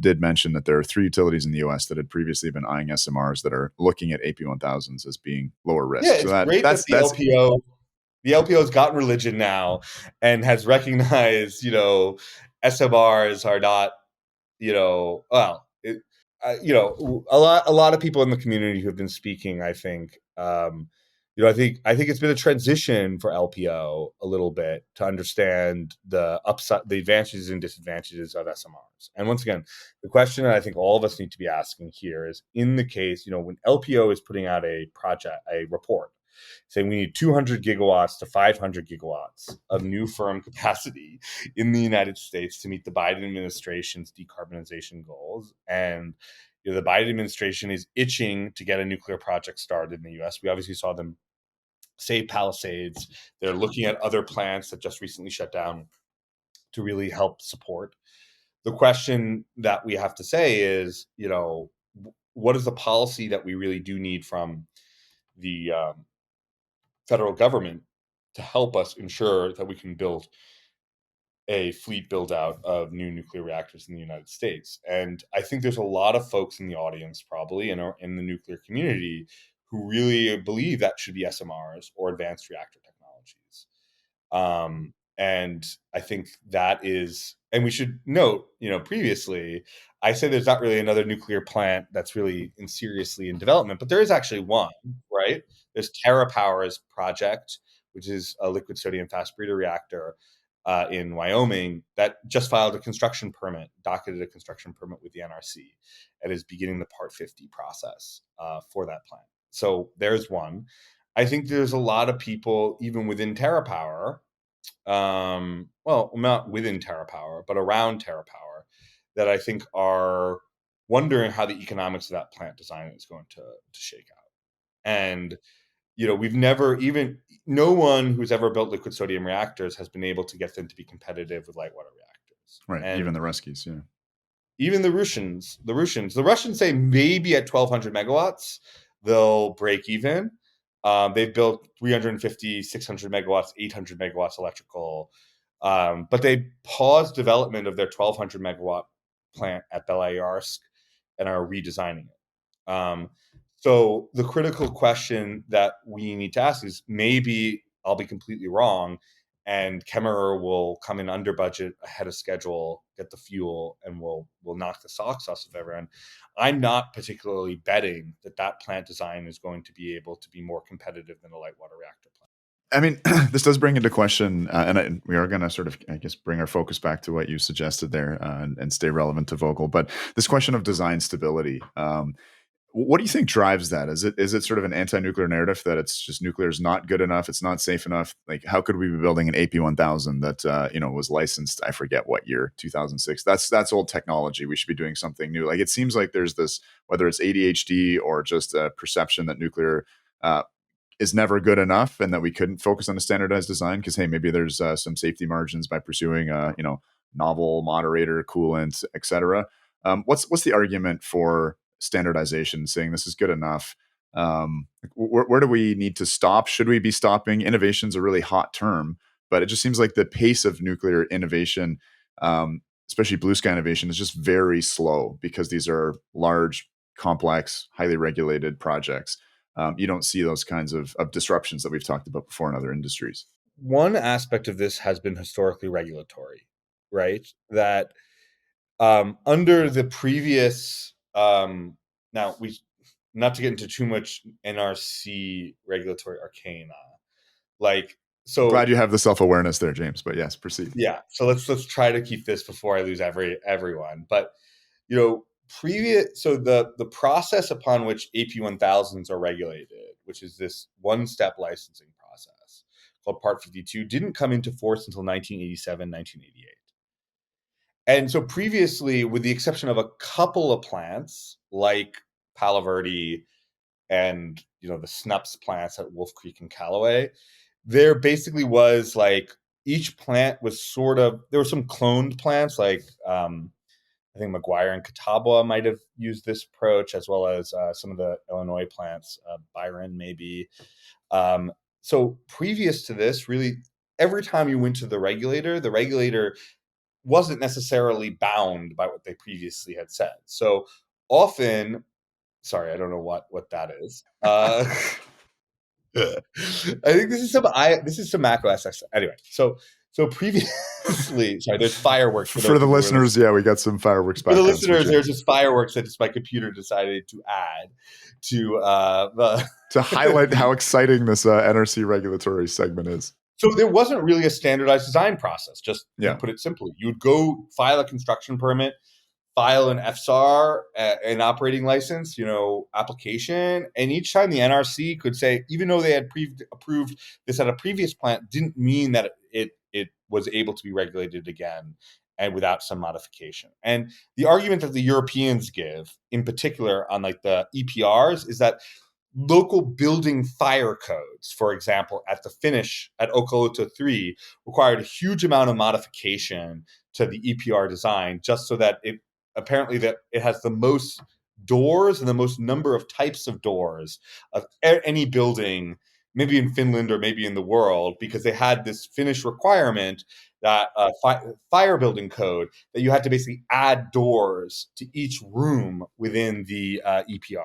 [SPEAKER 1] did mention that there are 3 utilities in the U.S. that had previously been eyeing SMRs that are looking at AP1000s as being lower risk.
[SPEAKER 2] Yeah, it's great that the LPO has gotten religion now and has recognized, SMRs are not, a lot of people in the community who have been speaking, I think, I think it's been a transition for LPO a little bit to understand the upside, the advantages and disadvantages of SMRs. And once again, the question that I think all of us need to be asking here is, in the case, when LPO is putting out a report saying we need 200 gigawatts to 500 gigawatts of new firm capacity in the United States to meet the Biden administration's decarbonization goals. And the Biden administration is itching to get a nuclear project started in the U.S. We obviously saw them save Palisades. They're looking at other plants that just recently shut down to really help support. The question that we have to say is, what is the policy that we really do need from the federal government to help us ensure that we can build a fleet build out of new nuclear reactors in the United States? And I think there's a lot of folks in the audience, probably in the nuclear community, who really believe that should be SMRs or advanced reactor technologies. And I think that is, and we should note, previously I said there's not really another nuclear plant that's really seriously in development, but there is actually one, right? There's TerraPower's project, which is a liquid sodium fast breeder reactor in Wyoming, that just filed a construction permit, docketed a construction permit with the NRC, and is beginning the Part 50 process for that plant. So there's one. I think there's a lot of people, even within TerraPower, well, not within TerraPower, but around TerraPower, that I think are wondering how the economics of that plant design is going to shake out. And we've never even no one who's ever built liquid sodium reactors has been able to get them to be competitive with light water reactors.
[SPEAKER 1] Right.
[SPEAKER 2] And
[SPEAKER 1] even the Ruskies, yeah.
[SPEAKER 2] even the Russians say maybe at 1,200 megawatts they'll break even. They've built 350, 600 megawatts, 800 megawatts electrical, but they paused development of their 1,200 megawatt plant at Belarus and are redesigning it. So the critical question that we need to ask is, maybe I'll be completely wrong, and Kemmerer will come in under budget, ahead of schedule, get the fuel, and will knock the socks off of everyone. I'm not particularly betting that plant design is going to be able to be more competitive than a light water reactor plant.
[SPEAKER 1] I mean, this does bring into question, and we are going to sort of, I guess, bring our focus back to what you suggested there, and stay relevant to Vogtle. But this question of design stability, what do you think drives that? Is it sort of an anti-nuclear narrative that it's just nuclear is not good enough, it's not safe enough? Like, how could we be building an AP1000 that was licensed? I forget what year, 2006. That's old technology. We should be doing something new. Like, it seems like there's this, whether it's ADHD or just a perception that nuclear is never good enough, and that we couldn't focus on a standardized design because, hey, maybe there's some safety margins by pursuing novel moderator, coolant, etc. What's the argument for standardization, saying this is good enough? Where do we need to stop? Should we be stopping? Innovation's a really hot term, but it just seems like the pace of nuclear innovation, especially blue sky innovation, is just very slow because these are large, complex, highly regulated projects. You don't see those kinds of disruptions that we've talked about before in other industries.
[SPEAKER 2] One aspect of this has been historically regulatory, right? That under the previous, now we, not to get into too much NRC regulatory arcana, so
[SPEAKER 1] glad you have the self-awareness there, James, but yes, proceed.
[SPEAKER 2] Yeah, so let's try to keep this before I lose everyone. But the process upon which AP1000s are regulated, which is this one-step licensing process called Part 52, didn't come into force until 1987, 1988. And so previously, with the exception of a couple of plants like Palo Verde and the SNUPS plants at Wolf Creek and Callaway, there basically was each plant was there were some cloned plants, I think McGuire and Catawba might have used this approach, as well as some of the Illinois plants, Byron maybe. So previous to this, really, every time you went to the regulator wasn't necessarily bound by what they previously had said. So often, sorry, I don't know what that is. I think this is some Mac OS X. Anyway, so previously, sorry, there's fireworks
[SPEAKER 1] for the listeners. Yeah, we got some fireworks.
[SPEAKER 2] For the listeners, there's just fireworks that just my computer decided to add to
[SPEAKER 1] to highlight how exciting this NRC regulatory segment is.
[SPEAKER 2] So there wasn't really a standardized design process. Just to put it simply, you'd go file a construction permit, file an FSAR, an operating license, application, and each time the NRC could say, even though they had approved this at a previous plant, didn't mean that it was able to be regulated again and without some modification. And the argument that the Europeans give, in particular on the EPRs, is that local building fire codes, for example, at the finish at Olkiluoto 3, required a huge amount of modification to the EPR design just so that it has the most doors and the most number of types of doors of any building, maybe in Finland or maybe in the world, because they had this Finnish requirement that fire building code that you had to basically add doors to each room within the EPR.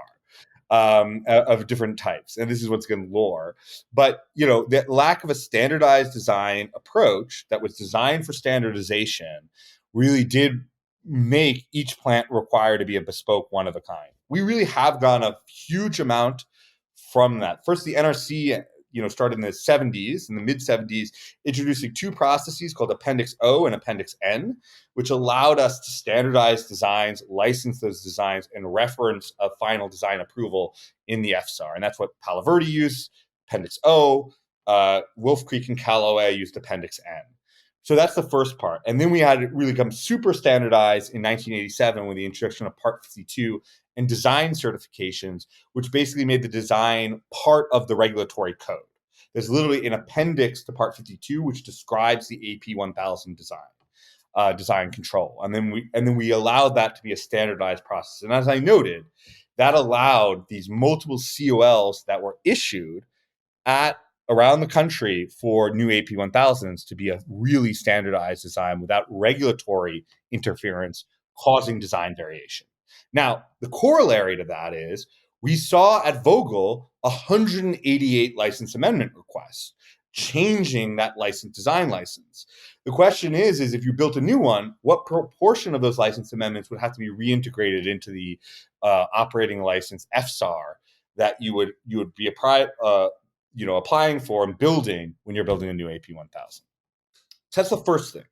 [SPEAKER 2] Of different types. And this is what's going to lure. But, the lack of a standardized design approach that was designed for standardization really did make each plant require to be a bespoke one of a kind. We really have gone a huge amount from that. First, the NRC, started in the 70s, in the mid 70s, introducing two processes called Appendix O and Appendix N, which allowed us to standardize designs, license those designs, and reference a final design approval in the FSAR. And that's what Palo Verde used, Appendix O. Wolf Creek and Callaway used Appendix N. So that's the first part. And then we had it really become super standardized in 1987 with the introduction of Part 52 and design certifications, which basically made the design part of the regulatory code. There's literally an appendix to Part 52, which describes the AP 1000 design control. And then we allowed that to be a standardized process. And as I noted, that allowed these multiple COLs that were issued at around the country for new AP 1000s to be a really standardized design without regulatory interference causing design variation. Now, the corollary to that is we saw at Vogtle 188 license amendment requests, changing that license design license. The question is if you built a new one, what proportion of those license amendments would have to be reintegrated into the operating license FSAR that you would be applying for and building when you're building a new AP 1000. So that's the first thing.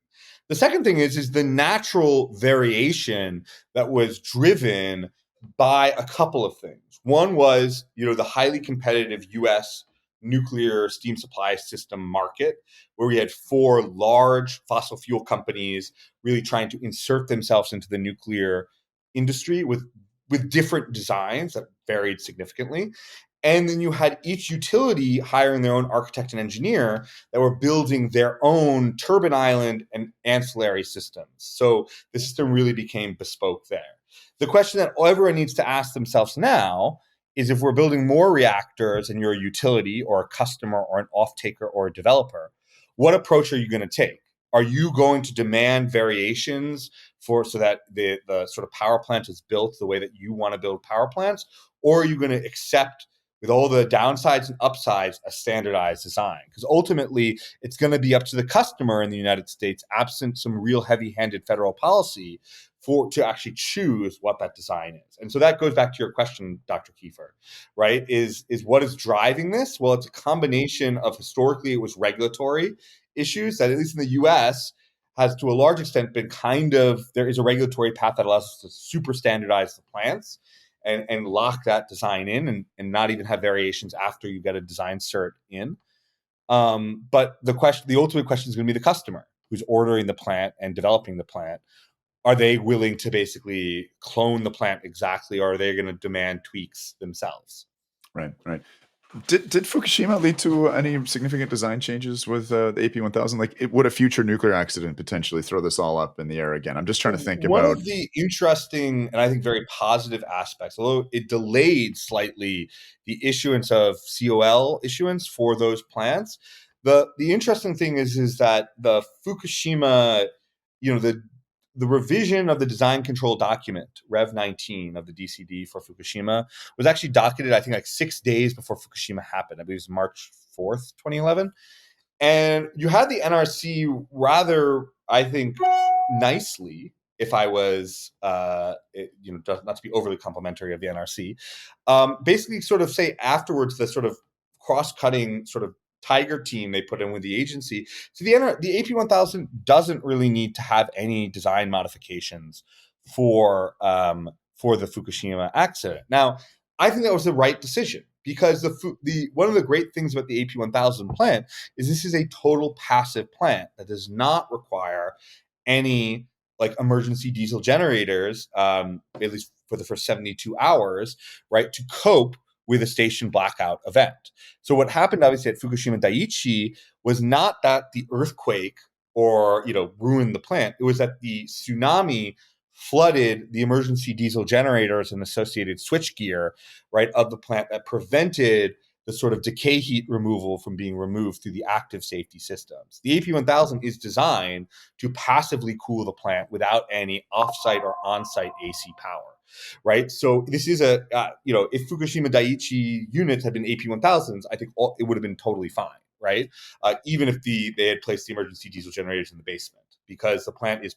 [SPEAKER 2] The second thing is the natural variation that was driven by a couple of things. One was, the highly competitive US nuclear steam supply system market, where we had 4 large fossil fuel companies really trying to insert themselves into the nuclear industry with different designs that varied significantly. And then you had each utility hiring their own architect and engineer that were building their own turbine island and ancillary systems. So the system really became bespoke there. The question that everyone needs to ask themselves now is if we're building more reactors and you're a utility or a customer or an off-taker or a developer, what approach are you going to take? Are you going to demand variations so that the sort of power plant is built the way that you want to build power plants? Or are you going to accept, with all the downsides and upsides, a standardized design? Because ultimately, it's going to be up to the customer in the United States, absent some real heavy-handed federal policy, to actually choose what that design is. And so that goes back to your question, Dr. Kiefer, right? Is what is driving this? Well, it's a combination of, historically, it was regulatory issues that, at least in the US, has to a large extent been there is a regulatory path that allows us to super standardize the plants and lock that design in and not even have variations after you get a design cert in. But the ultimate question is going to be the customer who's ordering the plant and developing the plant. Are they willing to basically clone the plant exactly, or are they going to demand tweaks themselves?
[SPEAKER 1] Right. Did Fukushima lead to any significant design changes with the AP 1000? Like, would a future nuclear accident potentially throw this all up in the air again? I'm just trying to think
[SPEAKER 2] One
[SPEAKER 1] about.
[SPEAKER 2] of the interesting and I think very positive aspects, although it delayed slightly the issuance of COL issuance for those plants. The interesting thing is that the Fukushima, the revision of the design control document, Rev 19 of the DCD for Fukushima, was actually docketed, I think, like 6 days before Fukushima happened. I believe it was March 4th, 2011. And you had the NRC rather, I think, nicely, if I was, not to be overly complimentary of the NRC, basically sort of say afterwards the sort of cross-cutting sort of tiger team they put in with the agency. So the AP 1000 doesn't really need to have any design modifications for the Fukushima accident. Now, I think that was the right decision because one of the great things about the AP 1000 plant is this is a total passive plant that does not require any like emergency diesel generators, at least for the first 72 hours, right, to cope with a station blackout event. So what happened obviously at Fukushima Daiichi was not that the earthquake or ruined the plant. It was that the tsunami flooded the emergency diesel generators and associated switchgear, right, of the plant that prevented the sort of decay heat removal from being removed through the active safety systems. The AP 1000 is designed to passively cool the plant without any offsite or onsite AC power, right? So this is if Fukushima Daiichi units had been AP 1000s, I think it would have been totally fine, right? Even if they had placed the emergency diesel generators in the basement, because the plant is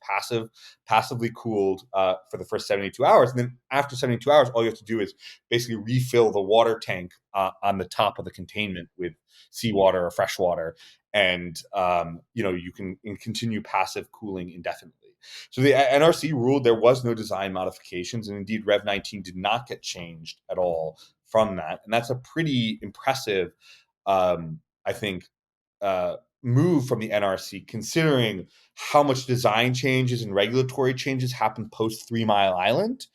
[SPEAKER 2] passively cooled for the first 72 hours. And then after 72 hours, all you have to do is basically refill the water tank on the top of the containment with seawater or fresh water. And, you can continue passive cooling indefinitely. So the NRC ruled there was no design modifications. And indeed, Rev 19 did not get changed at all from that. And that's a pretty impressive, I think, move from the NRC, considering how much design changes and regulatory changes happened post 3 Mile Island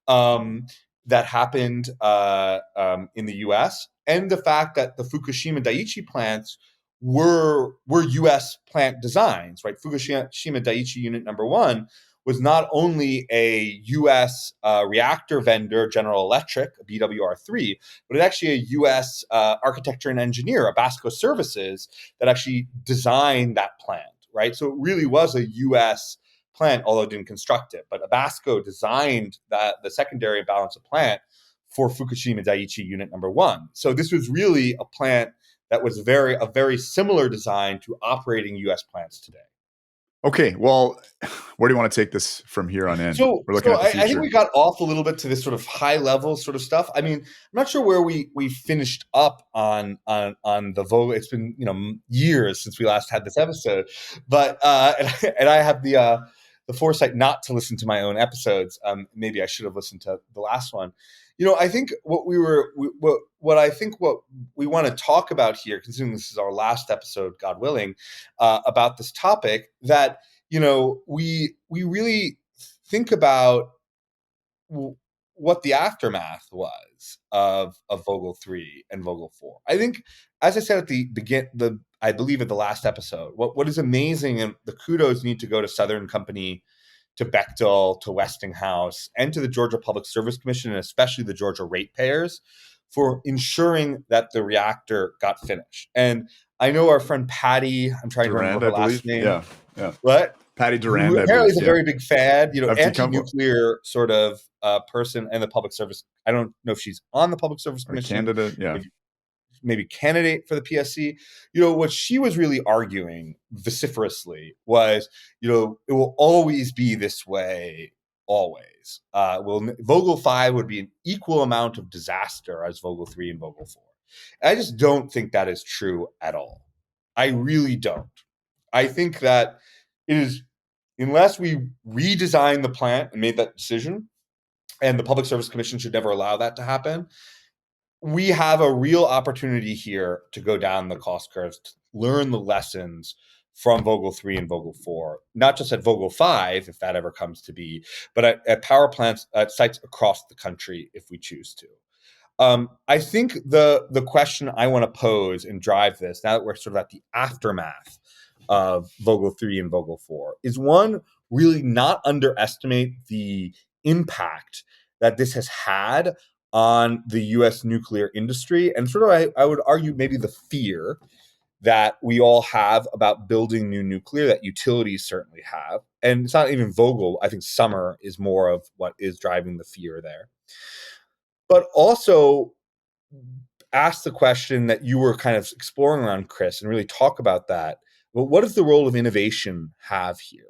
[SPEAKER 2] that happened in the US, and the fact that the Fukushima Daiichi plants were US plant designs, right? Fukushima Daiichi Unit Number 1 was not only a US reactor vendor, General Electric, BWR3, but it's actually a US architecture and engineer, Abasco Services, that actually designed that plant, right? So it really was a US plant, although it didn't construct it. But Abasco designed the secondary balance of plant for Fukushima Daiichi Unit Number 1. So this was really a plant that was a very similar design to operating US plants today.
[SPEAKER 1] Okay, well, where do you want to take this from here on in?
[SPEAKER 2] So,
[SPEAKER 1] We're looking at the future.
[SPEAKER 2] I think we got off a little bit to this sort of high level sort of stuff. I mean, I'm not sure where we finished up on the Vogtle. It's been years since we last had this episode, but and I have the foresight not to listen to my own episodes. Maybe I should have listened to the last one. I think what we want to talk about here, considering this is our last episode, God willing, about this topic, that we really think about what the aftermath was of Vogtle 3 and Vogtle 4. I think, as I said at I believe at the last episode, what is amazing, and the kudos need to go to Southern Company, to Bechtel, to Westinghouse, and to the Georgia Public Service Commission, and especially the Georgia ratepayers, for ensuring that the reactor got finished. And I know our friend Patty, I'm trying to remember her last name.
[SPEAKER 1] Yeah.
[SPEAKER 2] What?
[SPEAKER 1] Patty Durand,
[SPEAKER 2] who apparently is a very big fan,
[SPEAKER 1] of
[SPEAKER 2] anti-nuclear sort of person, and the public service. I don't know if she's on the Public Service Commission.
[SPEAKER 1] Candidate, yeah.
[SPEAKER 2] Maybe candidate for the PSC. What she was really arguing vociferously was, it will always be this way, always. Vogtle 5 would be an equal amount of disaster as Vogtle 3 and Vogtle 4. And I just don't think that is true at all. I really don't. I think that it is, unless we redesign the plant and made that decision, and the Public Service Commission should never allow that to happen, we have a real opportunity here to go down the cost curves, to learn the lessons from Vogtle 3 and Vogtle 4, not just at Vogtle 5, if that ever comes to be, but at power plants, at sites across the country, if we choose to. I think the question I want to pose and drive this, now that we're sort of at the aftermath of Vogtle 3 and Vogtle 4, is one, really not underestimate the impact that this has had on the U.S. nuclear industry, and sort of, I would argue, maybe the fear that we all have about building new nuclear, that utilities certainly have. And it's not even Vogtle. I think Summer is more of what is driving the fear there. But also ask the question that you were kind of exploring around, Chris, and really talk about that. Well, what does the role of innovation have here?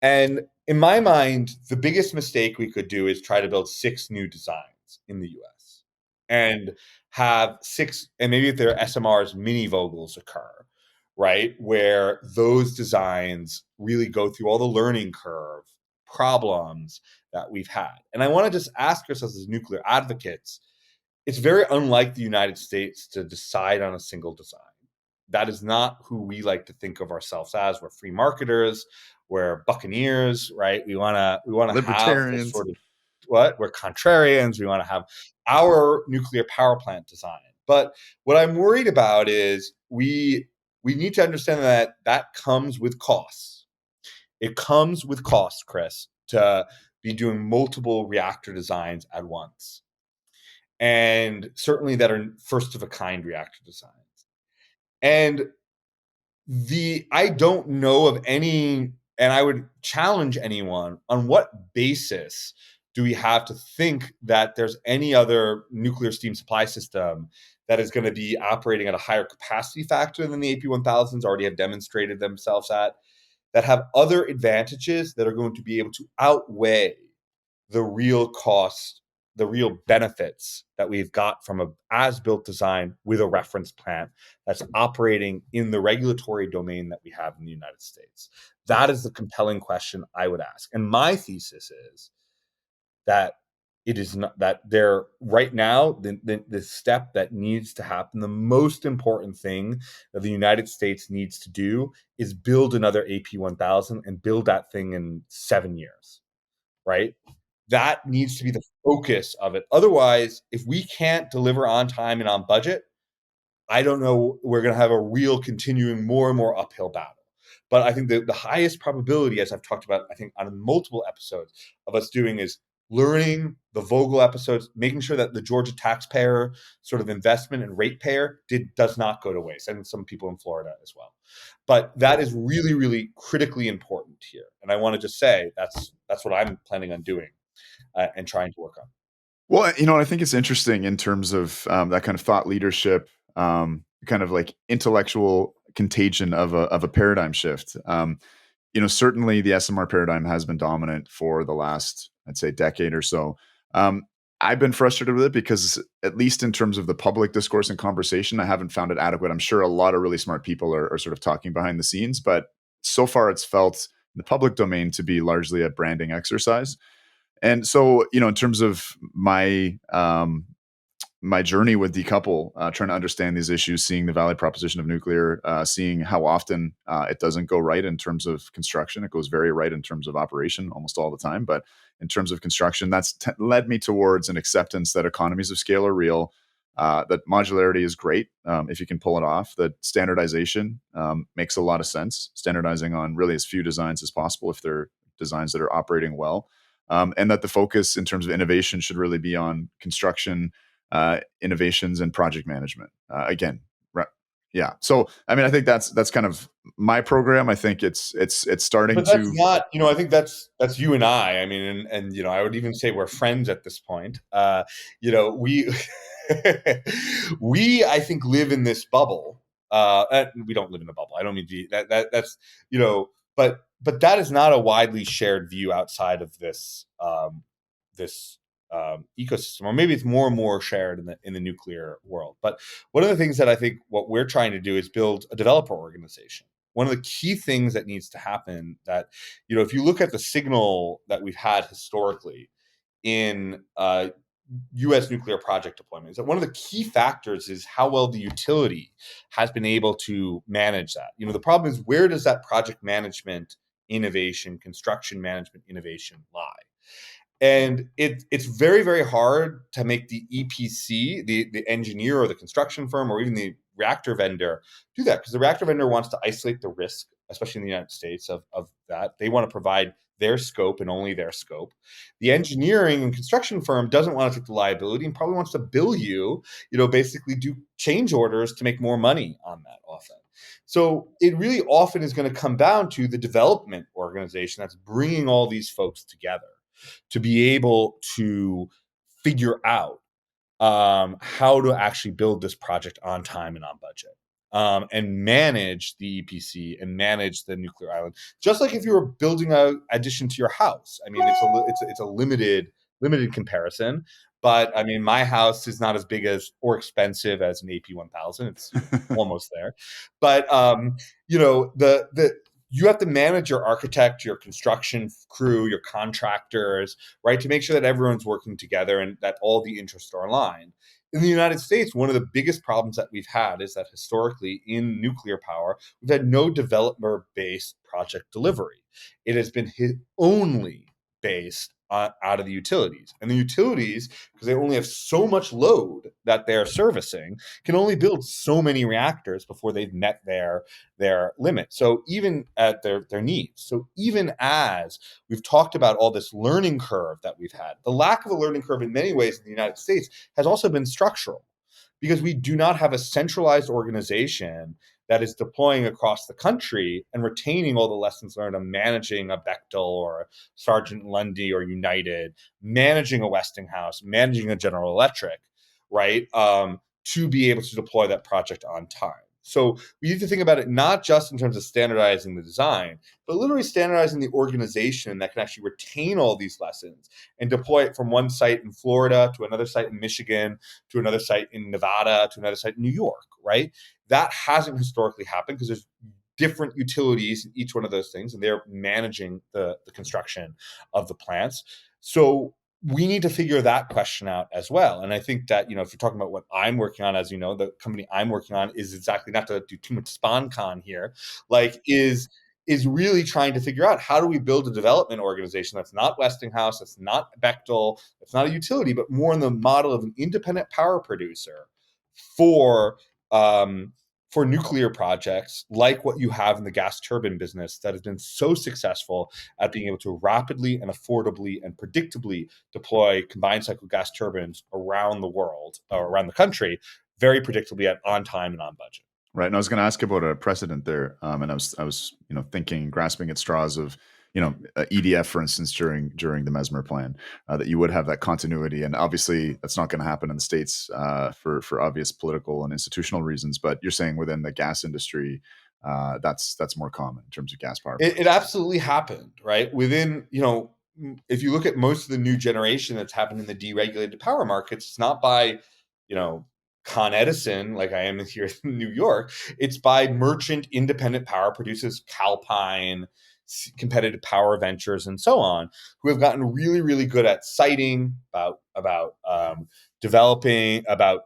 [SPEAKER 2] And in my mind, the biggest mistake we could do is try to build 6 new designs in the US and have 6, and maybe if there are SMRs, mini Vogtles occur, right? Where those designs really go through all the learning curve problems that we've had. And I want to just ask ourselves as nuclear advocates, it's very unlike the United States to decide on a single design. That is not who we like to think of ourselves as. We're free marketers. We're buccaneers, right? We want to have this sort of we're contrarians. We want to have our nuclear power plant design. But what I'm worried about is we need to understand that comes with costs. It comes with costs, Chris, to be doing multiple reactor designs at once. And certainly that are first of a kind reactor designs. And I don't know of any, and I would challenge anyone, on what basis do we have to think that there's any other nuclear steam supply system that is going to be operating at a higher capacity factor than the AP1000s already have demonstrated themselves at, that have other advantages that are going to be able to outweigh the real cost, the real benefits that we've got from a as-built design with a reference plant that's operating in the regulatory domain that we have in the United States. That is the compelling question I would ask. And my thesis is that it is not that they're right now the step that needs to happen. The most important thing that the United States needs to do is build another AP1000 and build that thing in 7 years, right? That needs to be the focus of it. Otherwise, if we can't deliver on time and on budget, I don't know, we're going to have a real continuing more and more uphill battle. But I think the highest probability, as I've talked about, I think on multiple episodes, of us doing is learning the Vogtle episodes, making sure that the Georgia taxpayer sort of investment and ratepayer does not go to waste, and some people in Florida as well. But that is really, really critically important here. And I want to just say that's what I'm planning on doing and trying to work on.
[SPEAKER 1] Well, I think it's interesting in terms of that kind of thought leadership, kind of like intellectual contagion of a paradigm shift. Certainly the SMR paradigm has been dominant for the last, I'd say, decade or so. Um, I've been frustrated with it because, at least in terms of the public discourse and conversation, I haven't found it adequate. I'm sure a lot of really smart people are sort of talking behind the scenes, but so far it's felt in the public domain to be largely a branding exercise. And so, in terms of my journey with Decouple, trying to understand these issues, seeing the value proposition of nuclear, seeing how often it doesn't go right in terms of construction. It goes very right in terms of operation almost all the time. But in terms of construction, that's led me towards an acceptance that economies of scale are real, that modularity is great if you can pull it off, that standardization makes a lot of sense, standardizing on really as few designs as possible if they're designs that are operating well. And that the focus in terms of innovation should really be on construction, innovations, and project management. Again, right? Yeah. So, I mean, I think that's kind of my program. I think it's starting
[SPEAKER 2] But that's
[SPEAKER 1] to.
[SPEAKER 2] not, I think that's you and I. I mean, and I would even say we're friends at this point. We we I think live in this bubble. We don't live in a bubble. I don't mean to, that's but that is not a widely shared view outside of this ecosystem, or maybe it's more and more shared in the nuclear world. But one of the things that I think what we're trying to do is build a developer organization. One of the key things that needs to happen, that if you look at the signal that we've had historically in U.S. nuclear project deployments, that one of the key factors is how well the utility has been able to manage that. The problem is, where does that project management innovation, construction management innovation lie? And it's very, very hard to make the EPC, the engineer or the construction firm or even the reactor vendor, do that, because the reactor vendor wants to isolate the risk, especially in the United States, of that. They want to provide their scope and only their scope. The engineering and construction firm doesn't want to take the liability and probably wants to bill you, basically do change orders to make more money on that often. So it really often is going to come down to the development organization that's bringing all these folks together to be able to figure out how to actually build this project on time and on budget, and manage the EPC and manage the nuclear island. Just like if you were building a addition to your house. I mean, it's a limited comparison, but I mean, my house is not as big as or expensive as an AP1000. It's almost there, but the you have to manage your architect, your construction crew, your contractors, right, to make sure that everyone's working together and that all the interests are aligned. In the United States, one of the biggest problems that we've had is that historically in nuclear power, we've had no developer-based project delivery. It has been only based out of the utilities. And the utilities, because they only have so much load that they're servicing, can only build so many reactors before they've met their limit. So even at their needs. So even as we've talked about all this learning curve that we've had, the lack of a learning curve in many ways in the United States has also been structural, because we do not have a centralized organization that is deploying across the country and retaining all the lessons learned of managing a Bechtel or a Sargent Lundy or United, managing a Westinghouse, managing a General Electric, right? To be able to deploy that project on time. So we need to think about it not just in terms of standardizing the design, but literally standardizing the organization that can actually retain all these lessons and deploy it from one site in Florida to another site in Michigan, to another site in Nevada, to another site in New York, right? That hasn't historically happened because there's different utilities in each one of those things, and they're managing the construction of the plants. So we need to figure that question out as well. And I think that, if you're talking about what I'm working on, as you know, the company I'm working on is exactly, not to do too much spawn con here, is really trying to figure out, how do we build a development organization that's not Westinghouse, that's not Bechtel, that's not a utility, but more in the model of an independent power producer for nuclear projects, like what you have in the gas turbine business that has been so successful at being able to rapidly and affordably and predictably deploy combined cycle gas turbines around the world, or around the country, very predictably, on time and on budget.
[SPEAKER 1] Right. And I was going to ask about a precedent there. And I was, thinking, grasping at straws of, EDF, for instance, during the Mesmer plan, that you would have that continuity. And obviously that's not going to happen in the States, for obvious political and institutional reasons. But you're saying within the gas industry, that's more common in terms of gas power.
[SPEAKER 2] It absolutely happened, right? Within, if you look at most of the new generation that's happened in the deregulated power markets, it's not by, Con Edison, like I am here in New York. It's by merchant independent power producers, Calpine, Competitive Power Ventures, and so on, who have gotten really, really good at citing, about developing, about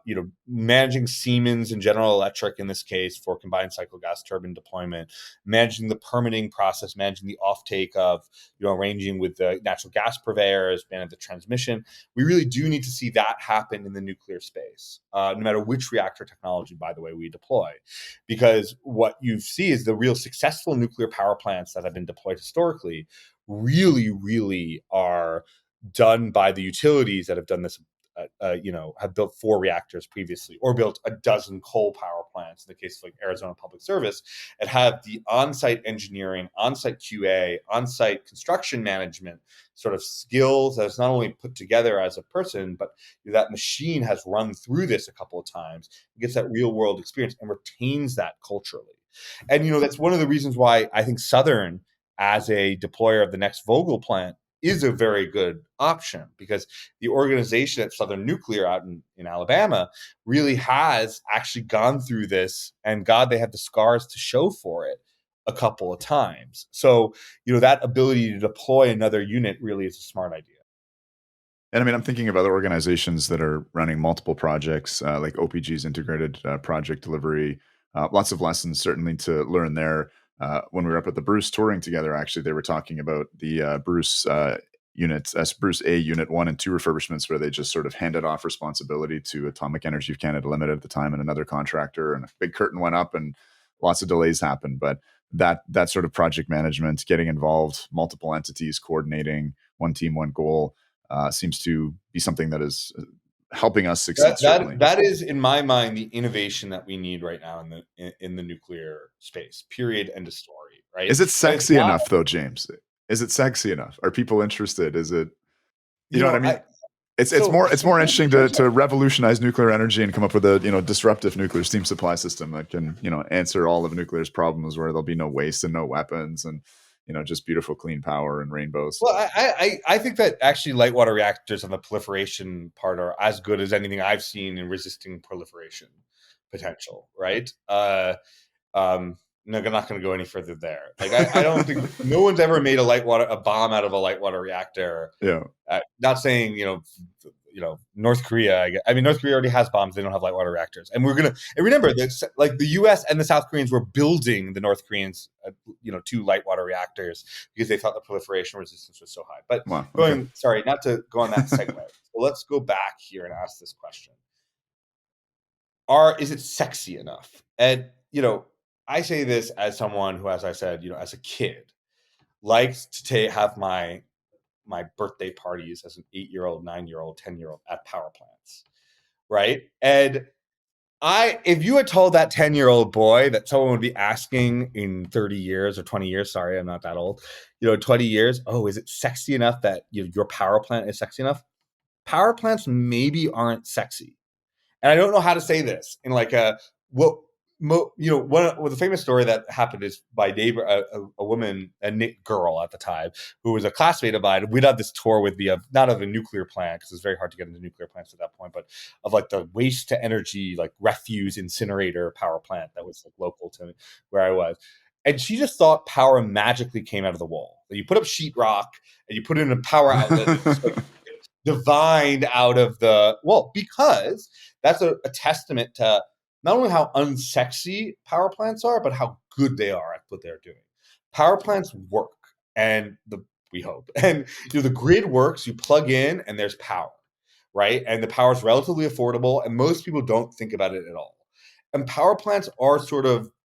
[SPEAKER 2] managing Siemens and General Electric in this case for combined cycle gas turbine deployment, managing the permitting process, managing the offtake of, arranging with the natural gas purveyors, managing the transmission. We really do need to see that happen in the nuclear space, no matter which reactor technology, by the way, we deploy, because what you see is the real successful nuclear power plants that have been deployed historically really, really are done by the utilities that have done this, have built 4 reactors previously, or built a dozen coal power plants in the case of like Arizona Public Service, and have the on-site engineering, on-site QA, on-site construction management sort of skills that's not only put together as a person, but that machine has run through this a couple of times, gets that real world experience, and retains that culturally. And that's one of the reasons why I think Southern, as a deployer of the next Vogtle plant, is a very good option, because the organization at Southern Nuclear out in Alabama really has actually gone through this, and God, they have the scars to show for it a couple of times. So, that ability to deploy another unit really is a smart idea.
[SPEAKER 1] And I mean, I'm thinking of other organizations that are running multiple projects, like OPG's integrated project delivery. Lots of lessons certainly to learn there. When we were up at the Bruce touring together, actually, they were talking about the Bruce units, Bruce A Unit 1 and 2 refurbishments, where they just sort of handed off responsibility to Atomic Energy of Canada Limited at the time and another contractor, and a big curtain went up and lots of delays happened. But that sort of project management, getting involved, multiple entities coordinating, one team, one goal, seems to be something that is helping us succeed.
[SPEAKER 2] That is, in my mind, the innovation that we need right now in the nuclear space. Period. End of story. Right?
[SPEAKER 1] Is it sexy enough, though, James? Is it sexy enough? Are people interested? Is it? You know what I mean? It's more interesting to revolutionize nuclear energy and come up with a disruptive nuclear steam supply system that can answer all of nuclear's problems, where there'll be no waste and no weapons, and just beautiful clean power and rainbows.
[SPEAKER 2] Well, I think that actually light water reactors on the proliferation part are as good as anything I've seen in resisting proliferation potential, right? No, I'm not going to go any further there. Like, I don't think no one's ever made a bomb out of a light water reactor.
[SPEAKER 1] Yeah.
[SPEAKER 2] Not saying, North Korea. I mean, North Korea already has bombs. They don't have light water reactors. And remember that, like, the U.S. and the South Koreans were building the North Koreans, 2 light water reactors, because they thought the proliferation resistance was so high. But sorry, not to go on that segue. So let's go back here and ask this question. Is it sexy enough? And, I say this as someone who, as I said, as a kid, likes to have my birthday parties as an 8-year-old, 9-year-old, 10-year-old at power plants, right? And if you had told that 10-year-old boy that someone would be asking in 30 years or 20 years, sorry, I'm not that old, 20 years, oh, is it sexy enough that your power plant is sexy enough? Power plants maybe aren't sexy. And I don't know how to say this in like the famous story that happened is by neighbor, a woman, girl at the time, who was a classmate of mine. We'd had this tour with not of a nuclear plant, because it's very hard to get into nuclear plants at that point, but of like the waste to energy, like refuse incinerator power plant that was like local to where I was. And she just thought power magically came out of the wall. You put up sheetrock and you put it in a power outlet. divined out of because that's a testament to not only how unsexy power plants are, but how good they are at what they're doing. Power plants work, and we hope, and the grid works. You plug in, and there's power, right? And the power is relatively affordable, and most people don't think about it at all. And power plants are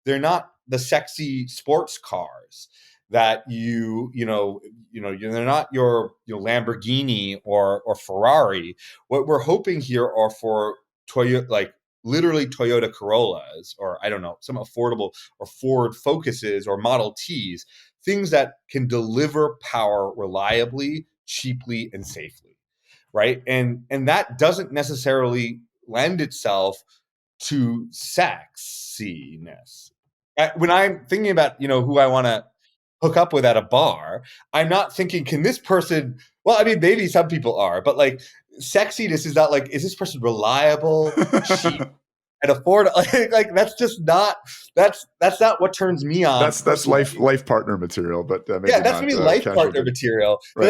[SPEAKER 2] they're not the sexy sports cars that they're not your Lamborghini or Ferrari. What we're hoping here are for Toyota, like literally Toyota Corollas, or I don't know, some affordable, or Ford Focuses or Model Ts, things that can deliver power reliably, cheaply, and safely, right? And that doesn't necessarily lend itself to sexiness. When I'm thinking about who I want to hook up with at a bar, I'm not thinking, can this person? Well, I mean, maybe some people are, but like sexiness is not like, is this person reliable, cheap, and affordable? Like that's just not that's not what turns me on
[SPEAKER 1] That's
[SPEAKER 2] personally.
[SPEAKER 1] life partner material, but maybe
[SPEAKER 2] Yeah, that's
[SPEAKER 1] not
[SPEAKER 2] gonna be life
[SPEAKER 1] casual
[SPEAKER 2] partner
[SPEAKER 1] date.
[SPEAKER 2] material, but
[SPEAKER 1] Right.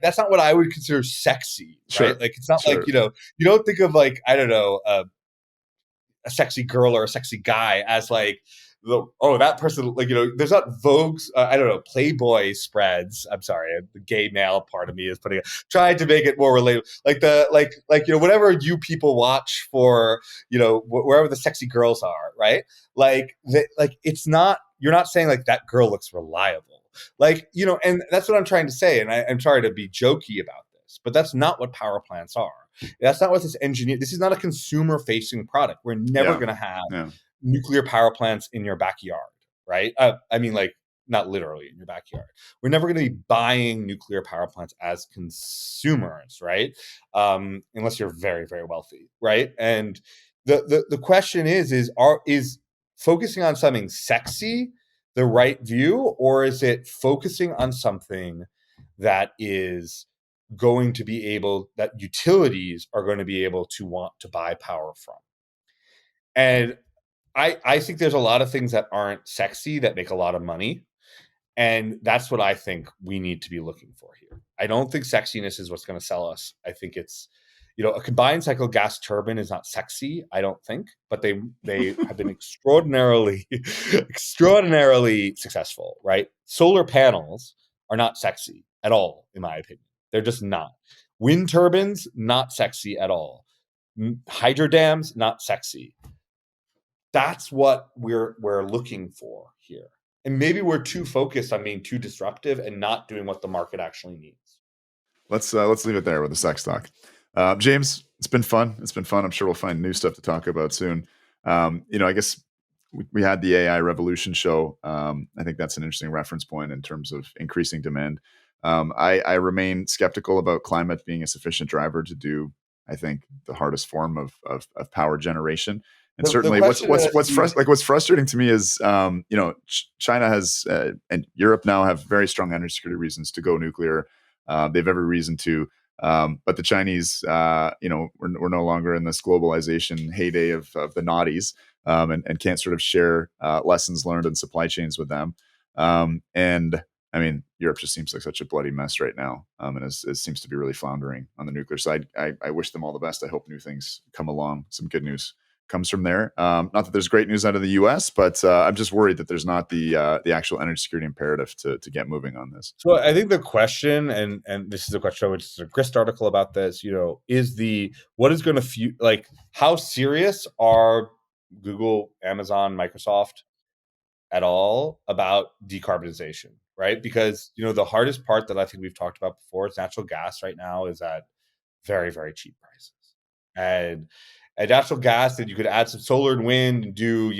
[SPEAKER 2] that's not what I would consider sexy, right?
[SPEAKER 1] Sure.
[SPEAKER 2] Like it's not
[SPEAKER 1] Sure.
[SPEAKER 2] like you don't think of like, I don't know, a sexy girl or a sexy guy as like that person, like there's not Vogue's I don't know, Playboy spreads. I'm sorry, the gay male part of me is trying to make it more relatable, like whatever you people watch for wherever the sexy girls are, right? Like it's not, you're not saying like that girl looks reliable, like and that's what I'm trying to say, and I'm sorry to be jokey about this, but that's not what power plants are. That's not what this is not a consumer facing product. We're never going to have nuclear power plants in your backyard, right? I mean, like, not literally in your backyard. We're never going to be buying nuclear power plants as consumers, right? Unless you're very, very wealthy, right? And the question is focusing on something sexy the right view, or is it focusing on something that is going to be that utilities are going to be able to want to buy power from? And I think there's a lot of things that aren't sexy that make a lot of money. And that's what I think we need to be looking for here. I don't think sexiness is what's going to sell us. I think it's, a combined cycle gas turbine is not sexy, I don't think, but they have been extraordinarily successful, right? Solar panels are not sexy at all, in my opinion. They're just not. Wind turbines, not sexy at all. Hydro dams, not sexy. That's what we're looking for here. And maybe we're too focused on being too disruptive and not doing what the market actually needs.
[SPEAKER 1] Let's leave it there with the sex talk. James, it's been fun. I'm sure we'll find new stuff to talk about soon. I guess we had the AI Revolution show. I think that's an interesting reference point in terms of increasing demand. I remain skeptical about climate being a sufficient driver to do, I think, the hardest form of power generation. And certainly, what's frustrating to me is, China has and Europe now have very strong energy security reasons to go nuclear. They have every reason to, but the Chinese, we're no longer in this globalization heyday of the naughties, and can't sort of share lessons learned in supply chains with them. And I mean, Europe just seems like such a bloody mess right now, and it seems to be really floundering on the nuclear side. I wish them all the best. I hope new things come along. Some good news comes from there. Not that there's great news out of the U.S., but I'm just worried that there's not the actual energy security imperative to get moving on this.
[SPEAKER 2] So I think the question, and this is a question, which is a Grist article about this, is what is going to like, how serious are Google, Amazon, Microsoft at all about decarbonization, right? Because the hardest part that I think we've talked about before is natural gas right now is at very, very cheap prices. And natural gas, that you could add some solar and wind and do,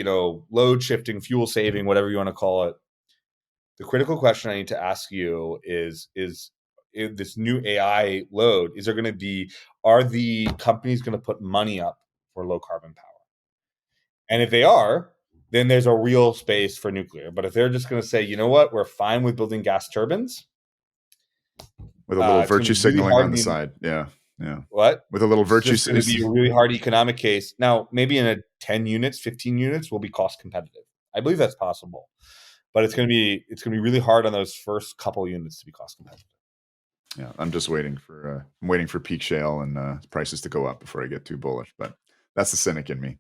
[SPEAKER 2] load shifting, fuel saving, whatever you want to call it. The critical question I need to ask you is this new AI load, are the companies going to put money up for low carbon power? And if they are, then there's a real space for nuclear. But if they're just going to say, you know what, we're fine with building gas turbines,
[SPEAKER 1] with a little virtue signaling on the side. Yeah.
[SPEAKER 2] What?
[SPEAKER 1] With a little virtue.
[SPEAKER 2] It's going to be a really hard economic case. Now, maybe in a 10 units, 15 units, we'll be cost competitive. I believe that's possible, but it's going to be really hard on those first couple units to be cost competitive.
[SPEAKER 1] Yeah, I'm just waiting for peak shale and prices to go up before I get too bullish. But that's the cynic in me.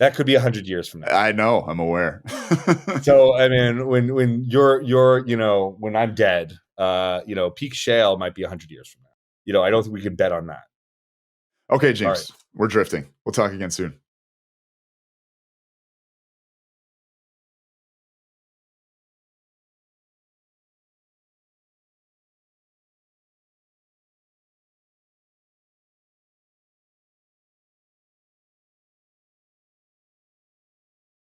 [SPEAKER 2] That could be 100 years from now.
[SPEAKER 1] I know, I'm aware.
[SPEAKER 2] So I mean, when you're when I'm dead, peak shale might be 100 years from now. I don't think we can bet on that.
[SPEAKER 1] Okay, James, we're drifting. We'll talk again soon.